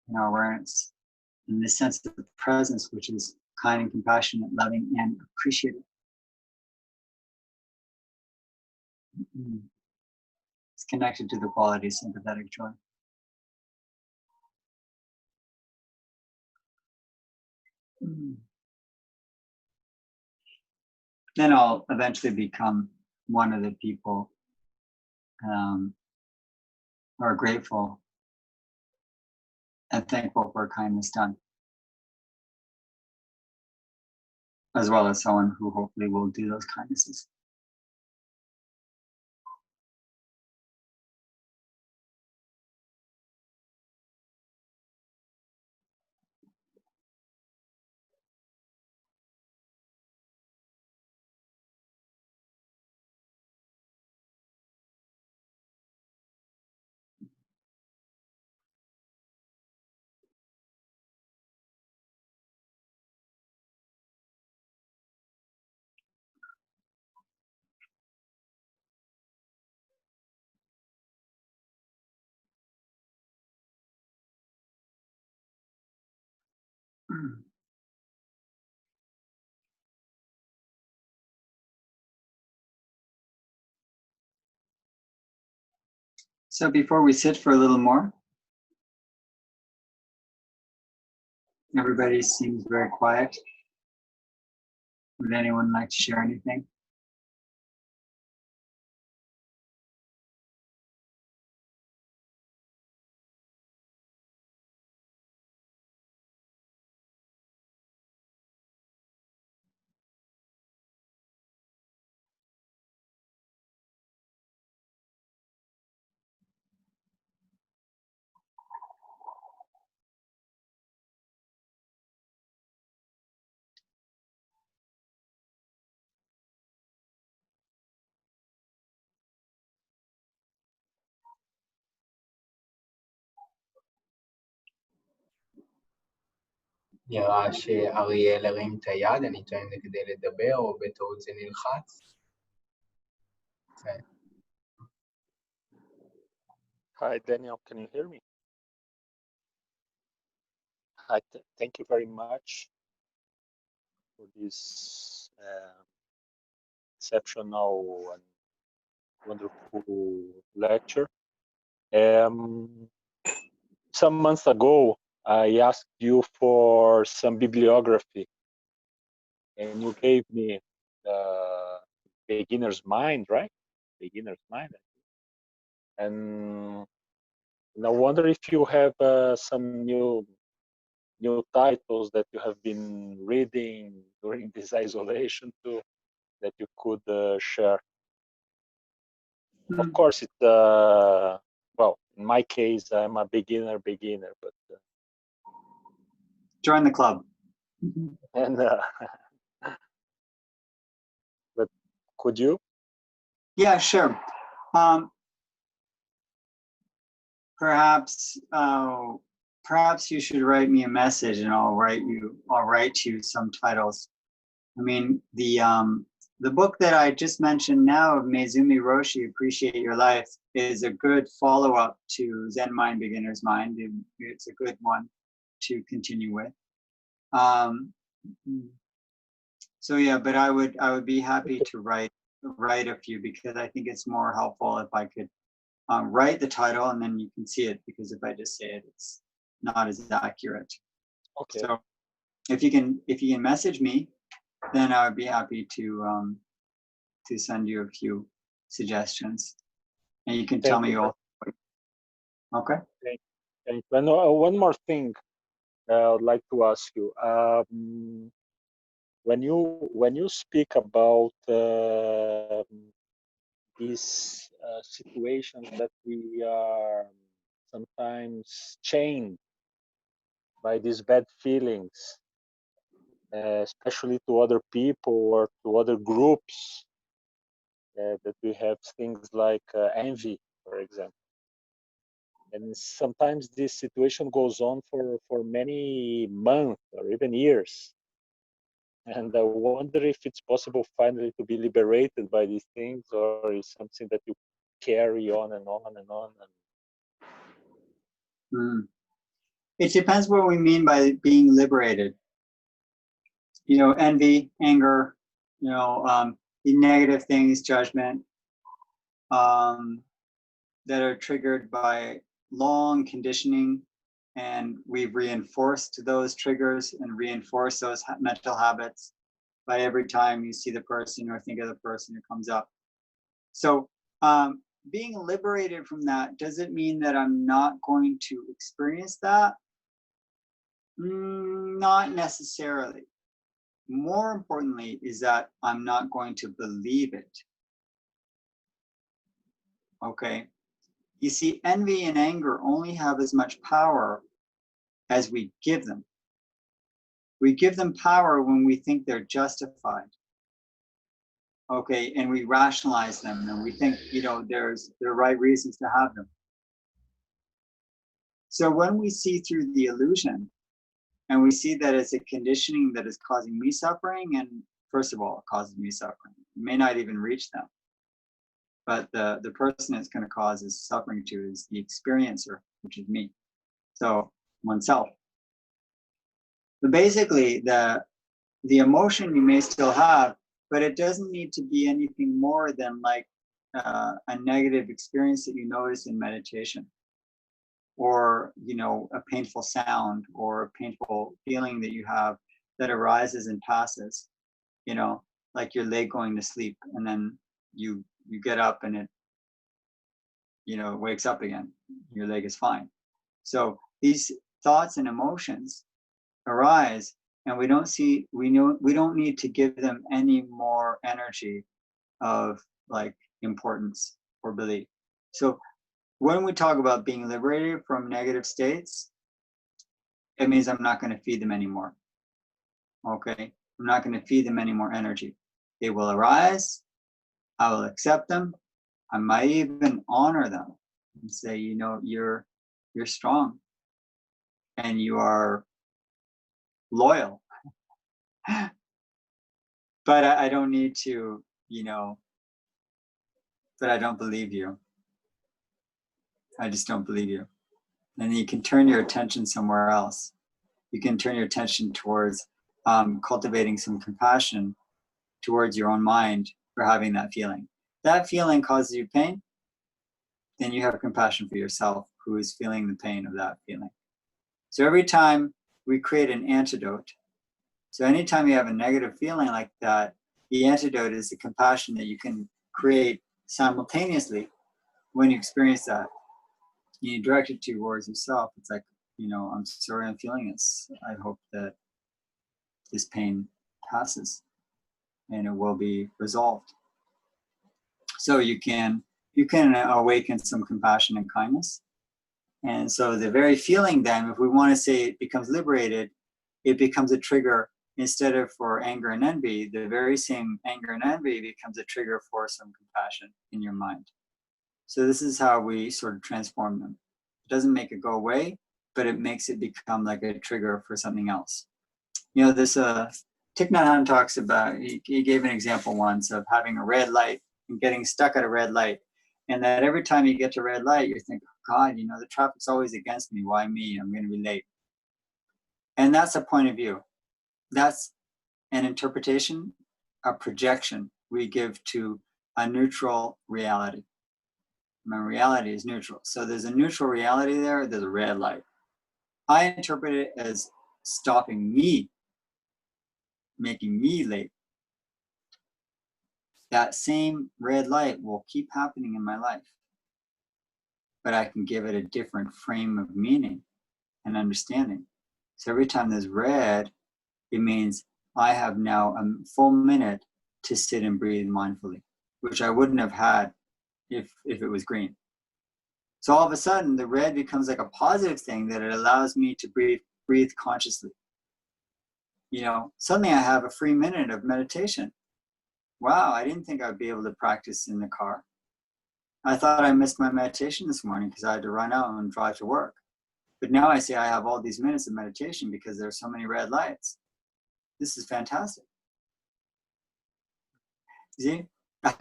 and our awareness in the sense of the presence, which is kind and compassionate, loving and appreciative. It's connected to the quality of sympathetic joy. Then I'll eventually become one of the people who are grateful and thankful for kindness done, as well as someone who hopefully will do those kindnesses. So before we sit for a little more, everybody seems very quiet. Would anyone like to share anything? נראה שאריאל הרים את היד, אני טוען כדי לדבר, או בטעות זה נלחץ. Hi, Daniel. Can you hear me? Hi, thank you very much for this exceptional and wonderful lecture. Some months ago, I asked you for some bibliography, and you gave me Beginner's Mind, right? Beginner's Mind. And I wonder if you have some new titles that you have been reading during this isolation too, that you could share. Of course, it well, in my case, I'm a beginner, but Join the club. and but could you? Yeah, sure. Perhaps you should write me a message, and I'll write you some titles. I mean, the book that I just mentioned now of Meizumi Roshi, Appreciate Your Life, is a good follow-up to Zen Mind, Beginner's Mind, and it's a good one to continue with. So yeah, but I would be happy to write a few, because I think it's more helpful if I could write the title and then you can see it, because if I just say it, it's not as accurate. Okay. So if you can message me, then I would be happy to send you a few suggestions, and you can tell me all. Okay. Thank you. And one more thing I'd like to ask you. When you speak about these situations that we are sometimes chained by these bad feelings, especially to other people or to other groups, that we have things like envy, for example. And sometimes this situation goes on for many months or even years. And I wonder if it's possible finally to be liberated by these things, or is something that you carry on and on and on. It depends what we mean by being liberated. You know, envy, anger, the negative things, judgment, that are triggered by long conditioning, and we've reinforced those triggers and reinforced those mental habits by every time you see the person or think of the person who comes up. So being liberated from that, does it mean that I'm not going to experience that? Not necessarily. More importantly is that I'm not going to believe it. Okay. You see, envy and anger only have as much power as we give them. We give them power when we think they're justified. Okay, and we rationalize them, and we think, there are right reasons to have them. So when we see through the illusion, and we see that it's a conditioning that is causing me suffering, and first of all, it causes me suffering. It may not even reach them. But the person it's going to cause is suffering to is the experiencer, which is me. So oneself. But basically, the emotion you may still have, but it doesn't need to be anything more than like a negative experience that you notice in meditation, or a painful sound or a painful feeling that you have that arises and passes, like your leg going to sleep, and then you get up and it wakes up again, your leg is fine. So these thoughts and emotions arise, and we don't need to give them any more energy of like importance or belief. So when we talk about being liberated from negative states, it means I'm not going to feed them anymore. Okay? I'm not going to feed them any more energy. They will arise. I will accept them. I might even honor them and say, you're strong and you are loyal. But I don't need to, but I don't believe you. I just don't believe you. And you can turn your attention somewhere else. You can turn your attention towards cultivating some compassion towards your own mind for having that feeling. That feeling causes you pain, then you have compassion for yourself who is feeling the pain of that feeling. So every time we create an antidote, so anytime you have a negative feeling like that, the antidote is the compassion that you can create simultaneously when you experience that. You direct it towards yourself. It's like, I'm sorry I'm feeling this. I hope that this pain passes and it will be resolved. So you can awaken some compassion and kindness. And so the very feeling then, if we want to say it becomes liberated, it becomes a trigger. Instead of for anger and envy, the very same anger and envy becomes a trigger for some compassion in your mind. So this is how we sort of transform them. It doesn't make it go away, but it makes it become like a trigger for something else. This Thich Nhat Hanh talks about, he gave an example once of having a red light and getting stuck at a red light. And that every time you get to a red light, you think, oh God, the traffic's always against me. Why me? I'm going to be late. And that's a point of view. That's an interpretation, a projection we give to a neutral reality. My reality is neutral. So there's a neutral reality there. There's a red light. I interpret it as stopping me, making me late. That same red light will keep happening in my life, but I can give it a different frame of meaning and understanding. So every time there's red, it means I have now a full minute to sit and breathe mindfully, which I wouldn't have had if it was green. So all of a sudden, the red becomes like a positive thing that it allows me to breathe consciously. Suddenly I have a free minute of meditation. Wow, I didn't think I'd be able to practice in the car. I thought I missed my meditation this morning because I had to run out and drive to work. But now I say I have all these minutes of meditation because there are so many red lights. This is fantastic. See, I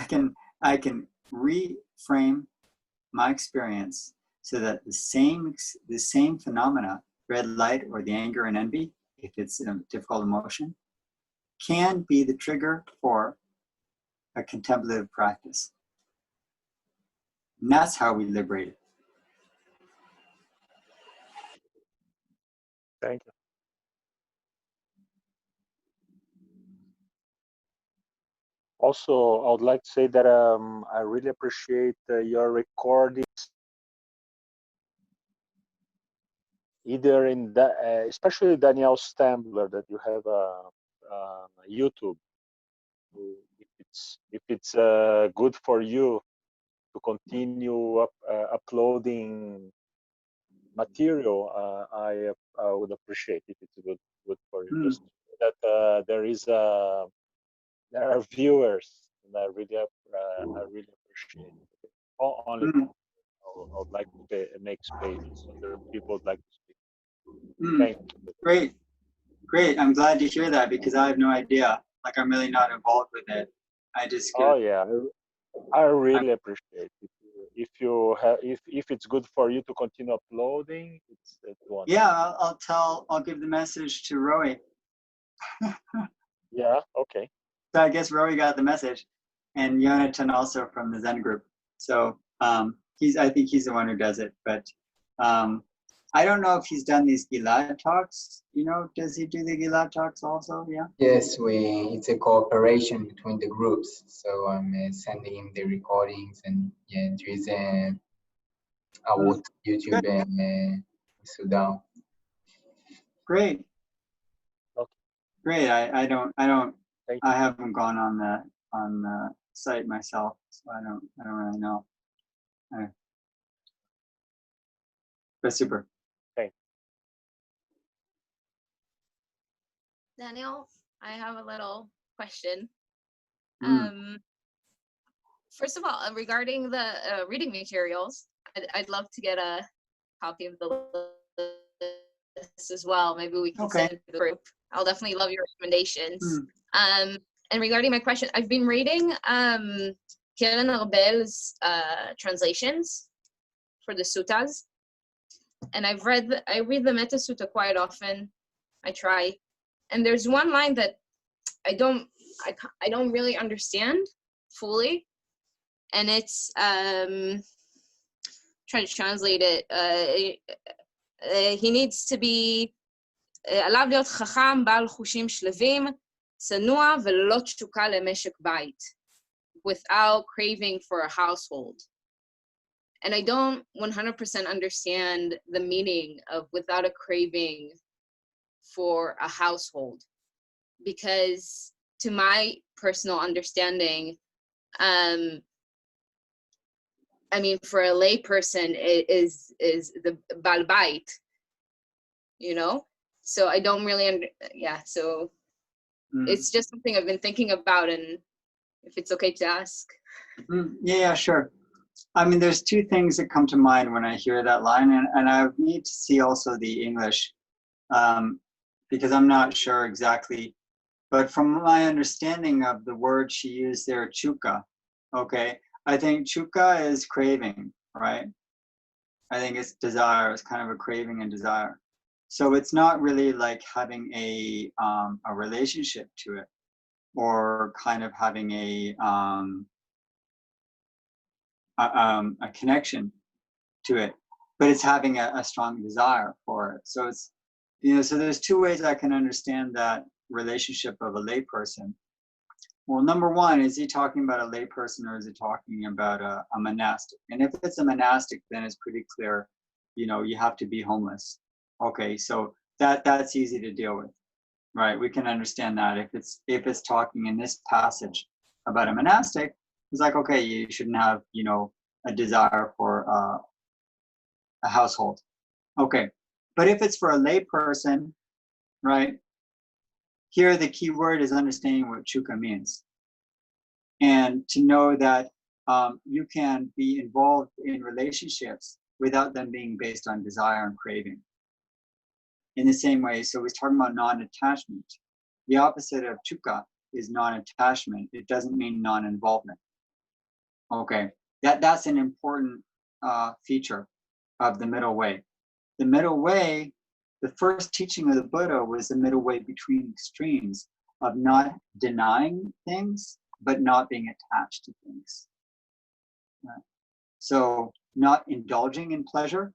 can reframe my experience so that the same phenomena, red light or the anger and envy, if it's a difficult emotion, can be the trigger for a contemplative practice. And that's how we liberate it. Thank you. Also, I would like to say that I really appreciate your recordings, either in especially Danielle Stambler, that you have YouTube. If it's good for you to continue uploading material, I would appreciate if it's good for you. Just that there are viewers, and I really appreciate it. Only I would like to make space so other people would like to speak. Thank you. Great. I'm glad to hear that because I have no idea. Like I'm really not involved with it. I just Oh yeah, I really appreciate it. If it's good for you to continue uploading, it's wonderful. Yeah, I'll give the message to Roy. Yeah, okay. So I guess Roy got the message. and Jonathan also from the Zen group. So I think he's the one who does it, but I don't know if he's done these Gilad talks. Does he do the Gilad talks also? Yeah. Yes, it's a cooperation between the groups. So I'm sending him the recordings, and yeah, there is a what YouTube Sudan. Great. Okay. Great. I don't Thank I haven't gone on the site myself, so I don't really know. But super. Daniel, I have a little question. First of all, regarding the reading materials, I'd love to get a copy of the list as well. Maybe we can send it to the group. I'll definitely love your recommendations. And regarding my question, I've been reading Keren Arbel's translations for the suttas, and I read the Metta Sutta quite often. I try, and there's one line that I don't really understand fully, and it's trying to translate it. He needs to be עליו להיות חכם, בעל חושים שלווים, צנוע וללא תשוקה למשק בית, without craving for a household. And I don't 100% understand the meaning of without a craving for a household, because to my personal understanding, I mean, for a lay person, it is the Baal Bait, So I don't really so it's just something I've been thinking about, and if it's okay to ask. Yeah, sure. I mean, there's two things that come to mind when I hear that line, and I need to see also the English, because I'm not sure exactly. But from my understanding of the word she used there, chuka, okay, I think chuka is craving, right? I think it's desire. It's kind of a craving and desire. So it's not really like having a relationship to it, or kind of having a connection to it, but it's having a strong desire for it. So it's, so there's two ways I can understand that relationship of a layperson. Well, number one, is he talking about a layperson, or is he talking about a monastic? And if it's a monastic, then it's pretty clear, you have to be homeless. Okay, so that's easy to deal with, right? We can understand that. If it's talking in this passage about a monastic, it's like, okay, you shouldn't have, a desire for a household. Okay, but if it's for a lay person, right? Here, the key word is understanding what chuka means, and to know that you can be involved in relationships without them being based on desire and craving. In the same way, so we're talking about non-attachment. The opposite of chuka is non-attachment. It doesn't mean non-involvement. Okay, that's an important feature of the middle way. The middle way, the first teaching of the Buddha was the middle way between extremes of not denying things, but not being attached to things. Right? So not indulging in pleasure,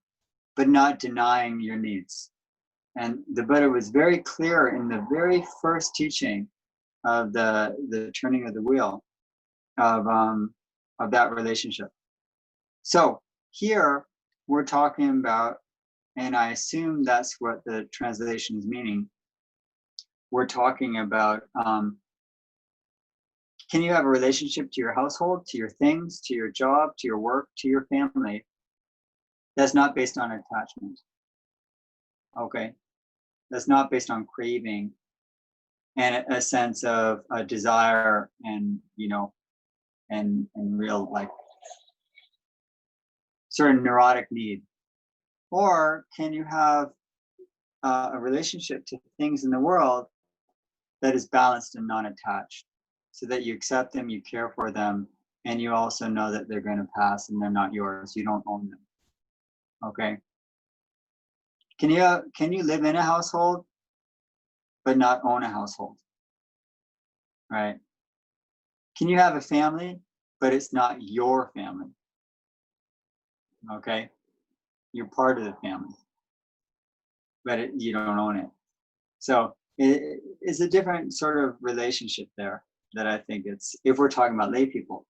but not denying your needs. And the Buddha was very clear in the very first teaching of the turning of the wheel of that relationship. So here we're talking about, and I assume that's what the translation is meaning, we're talking about, can you have a relationship to your household, to your things, to your job, to your work, to your family, that's not based on attachment? Okay, that's not based on craving and a sense of a desire and, and real, like, sort of neurotic need. Or can you have a relationship to things in the world that is balanced and non-attached, so that you accept them, you care for them, and you also know that they're going to pass and they're not yours. You don't own them. Okay. Can you live in a household but not own a household? Right. can you have a family, but it's not your family? Okay, you're part of the family, but you don't own it. So it's a different sort of relationship there that I think it's, if we're talking about lay people,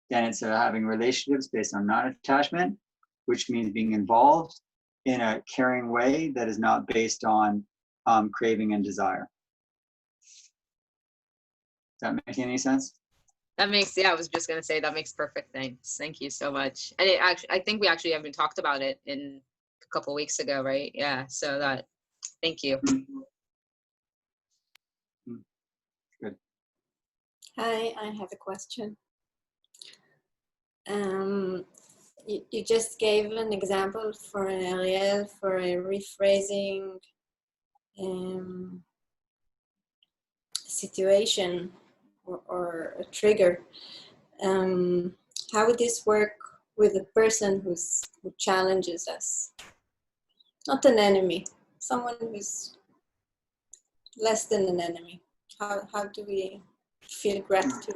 then it's having relationships based on non-attachment, which means being involved in a caring way that is not based on craving and desire. Does that make any sense? That makes, yeah, I was just gonna say that makes perfect sense. Thank you so much. And it actually, I think we actually haven't talked about it in a couple of weeks ago, right? Yeah. So that, thank you. Good. Hi, I have a question. You just gave an example for an Ariel for a rephrasing situation or a trigger. How would this work with a person who challenges us? Not an enemy, someone who's less than an enemy. How do we feel gratitude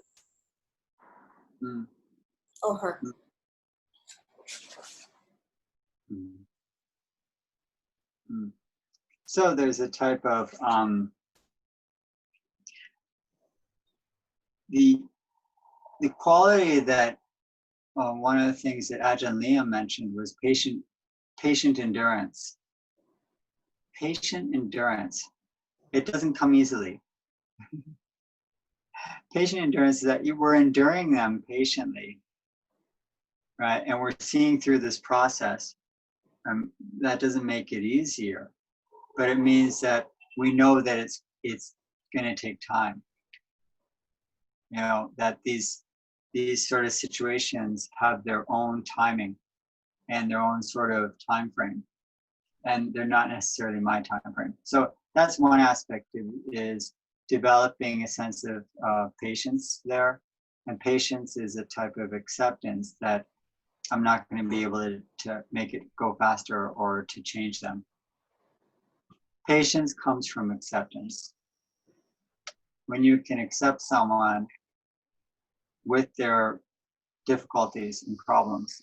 for her? So there's a type of the quality that one of the things that Ajahn Liam mentioned was patient endurance. Patient endurance. It doesn't come easily. Patient endurance is that we're enduring them patiently, right? And we're seeing through this process. That doesn't make it easier, but it means that we know that it's going to take time. You know, that these sort of situations have their own timing and their own sort of time frame, and they're not necessarily my time frame. So that's one aspect, is developing a sense of patience there. And patience is a type of acceptance that I'm not going to be able to make it go faster or to change them. Patience comes from acceptance. When you can accept someone with their difficulties and problems,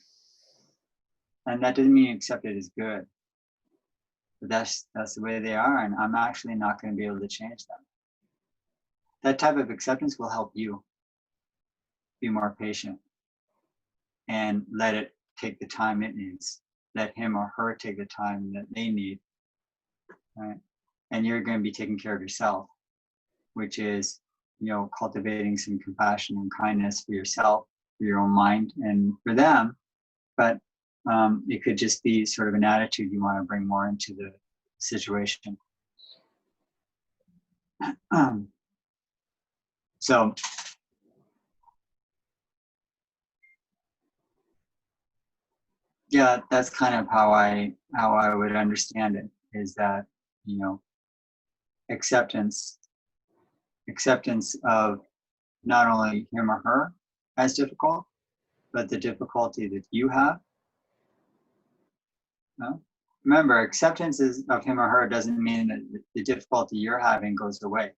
and that doesn't mean you accept it as good, but that's the way they are, and I'm actually not going to be able to change them. That type of acceptance will help you be more patient and let it take the time it needs. Let him or her take the time that they need, right? And you're going to be taking care of yourself, which is, you know, cultivating some compassion and kindness for yourself, for your own mind, and for them. But it could just be sort of an attitude you want to bring more into the situation. So yeah, that's kind of how I would understand it, is that, you know, acceptance of not only him or her as difficult, but the difficulty that you have. No? Remember, acceptance of him or her doesn't mean that the difficulty you're having goes away.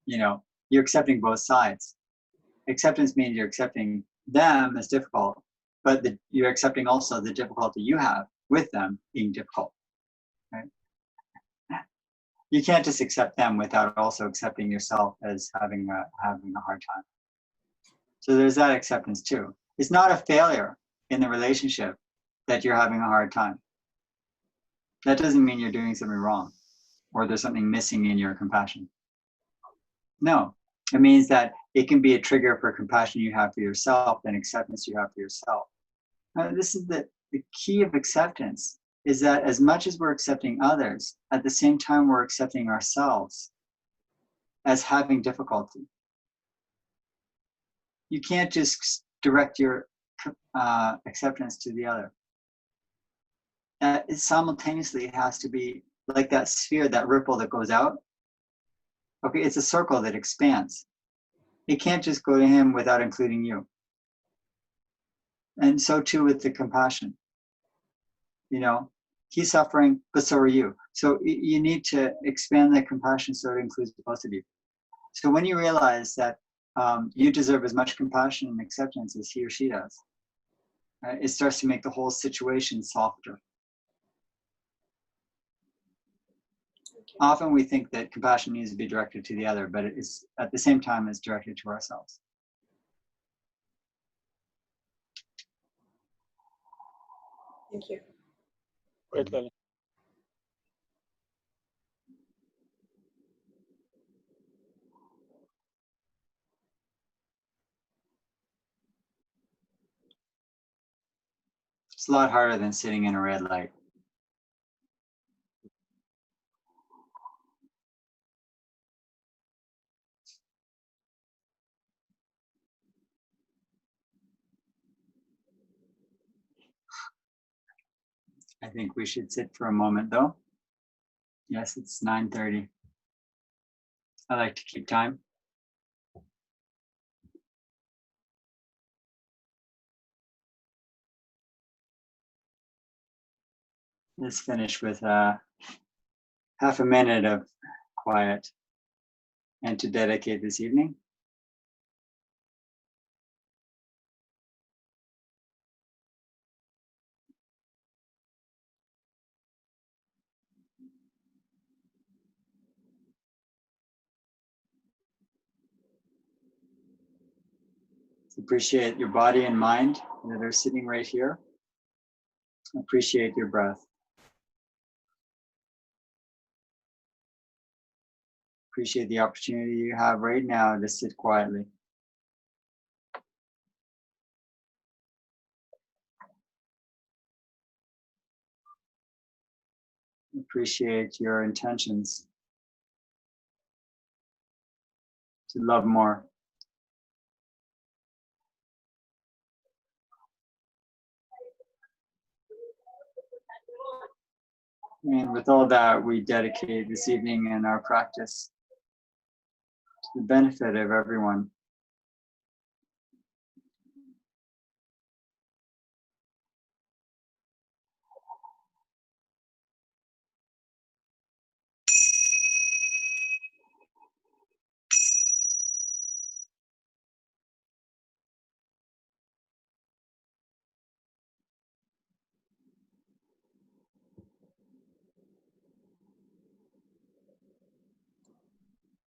You know, you're accepting both sides. Acceptance means you're accepting them as difficult, but you're accepting also the difficulty you have with them being difficult. Right? You can't just accept them without also accepting yourself as having a hard time. So there's that acceptance too. It's not a failure in the relationship that you're having a hard time. That doesn't mean you're doing something wrong or there's something missing in your compassion. No, it means that it can be a trigger for compassion you have for yourself and acceptance you have for yourself. Now, this is the key of acceptance, is that as much as we're accepting others, at the same time we're accepting ourselves as having difficulty. You can't just direct your acceptance to the other. Simultaneously, it has to be like that sphere, that ripple that goes out. Okay, it's a circle that expands. It can't just go to him without including you. And so too with the compassion. You know, he's suffering, but so are you. So you need to expand the compassion so it includes both of you. So when you realize that you deserve as much compassion and acceptance as he or she does, it starts to make the whole situation softer. Often we think that compassion needs to be directed to the other, but it is at the same time it's directed to ourselves. Thank you. Great, Lenny. It's a lot harder than sitting in a red light. I think we should sit for a moment though. Yes, it's 9:30. I like to keep time. Let's finish with half a minute of quiet and to dedicate this evening. Appreciate your body and mind that are sitting right here. Appreciate your breath. Appreciate the opportunity you have right now to sit quietly. Appreciate your intentions to love more. And with all that, we dedicate this evening and our practice to the benefit of everyone.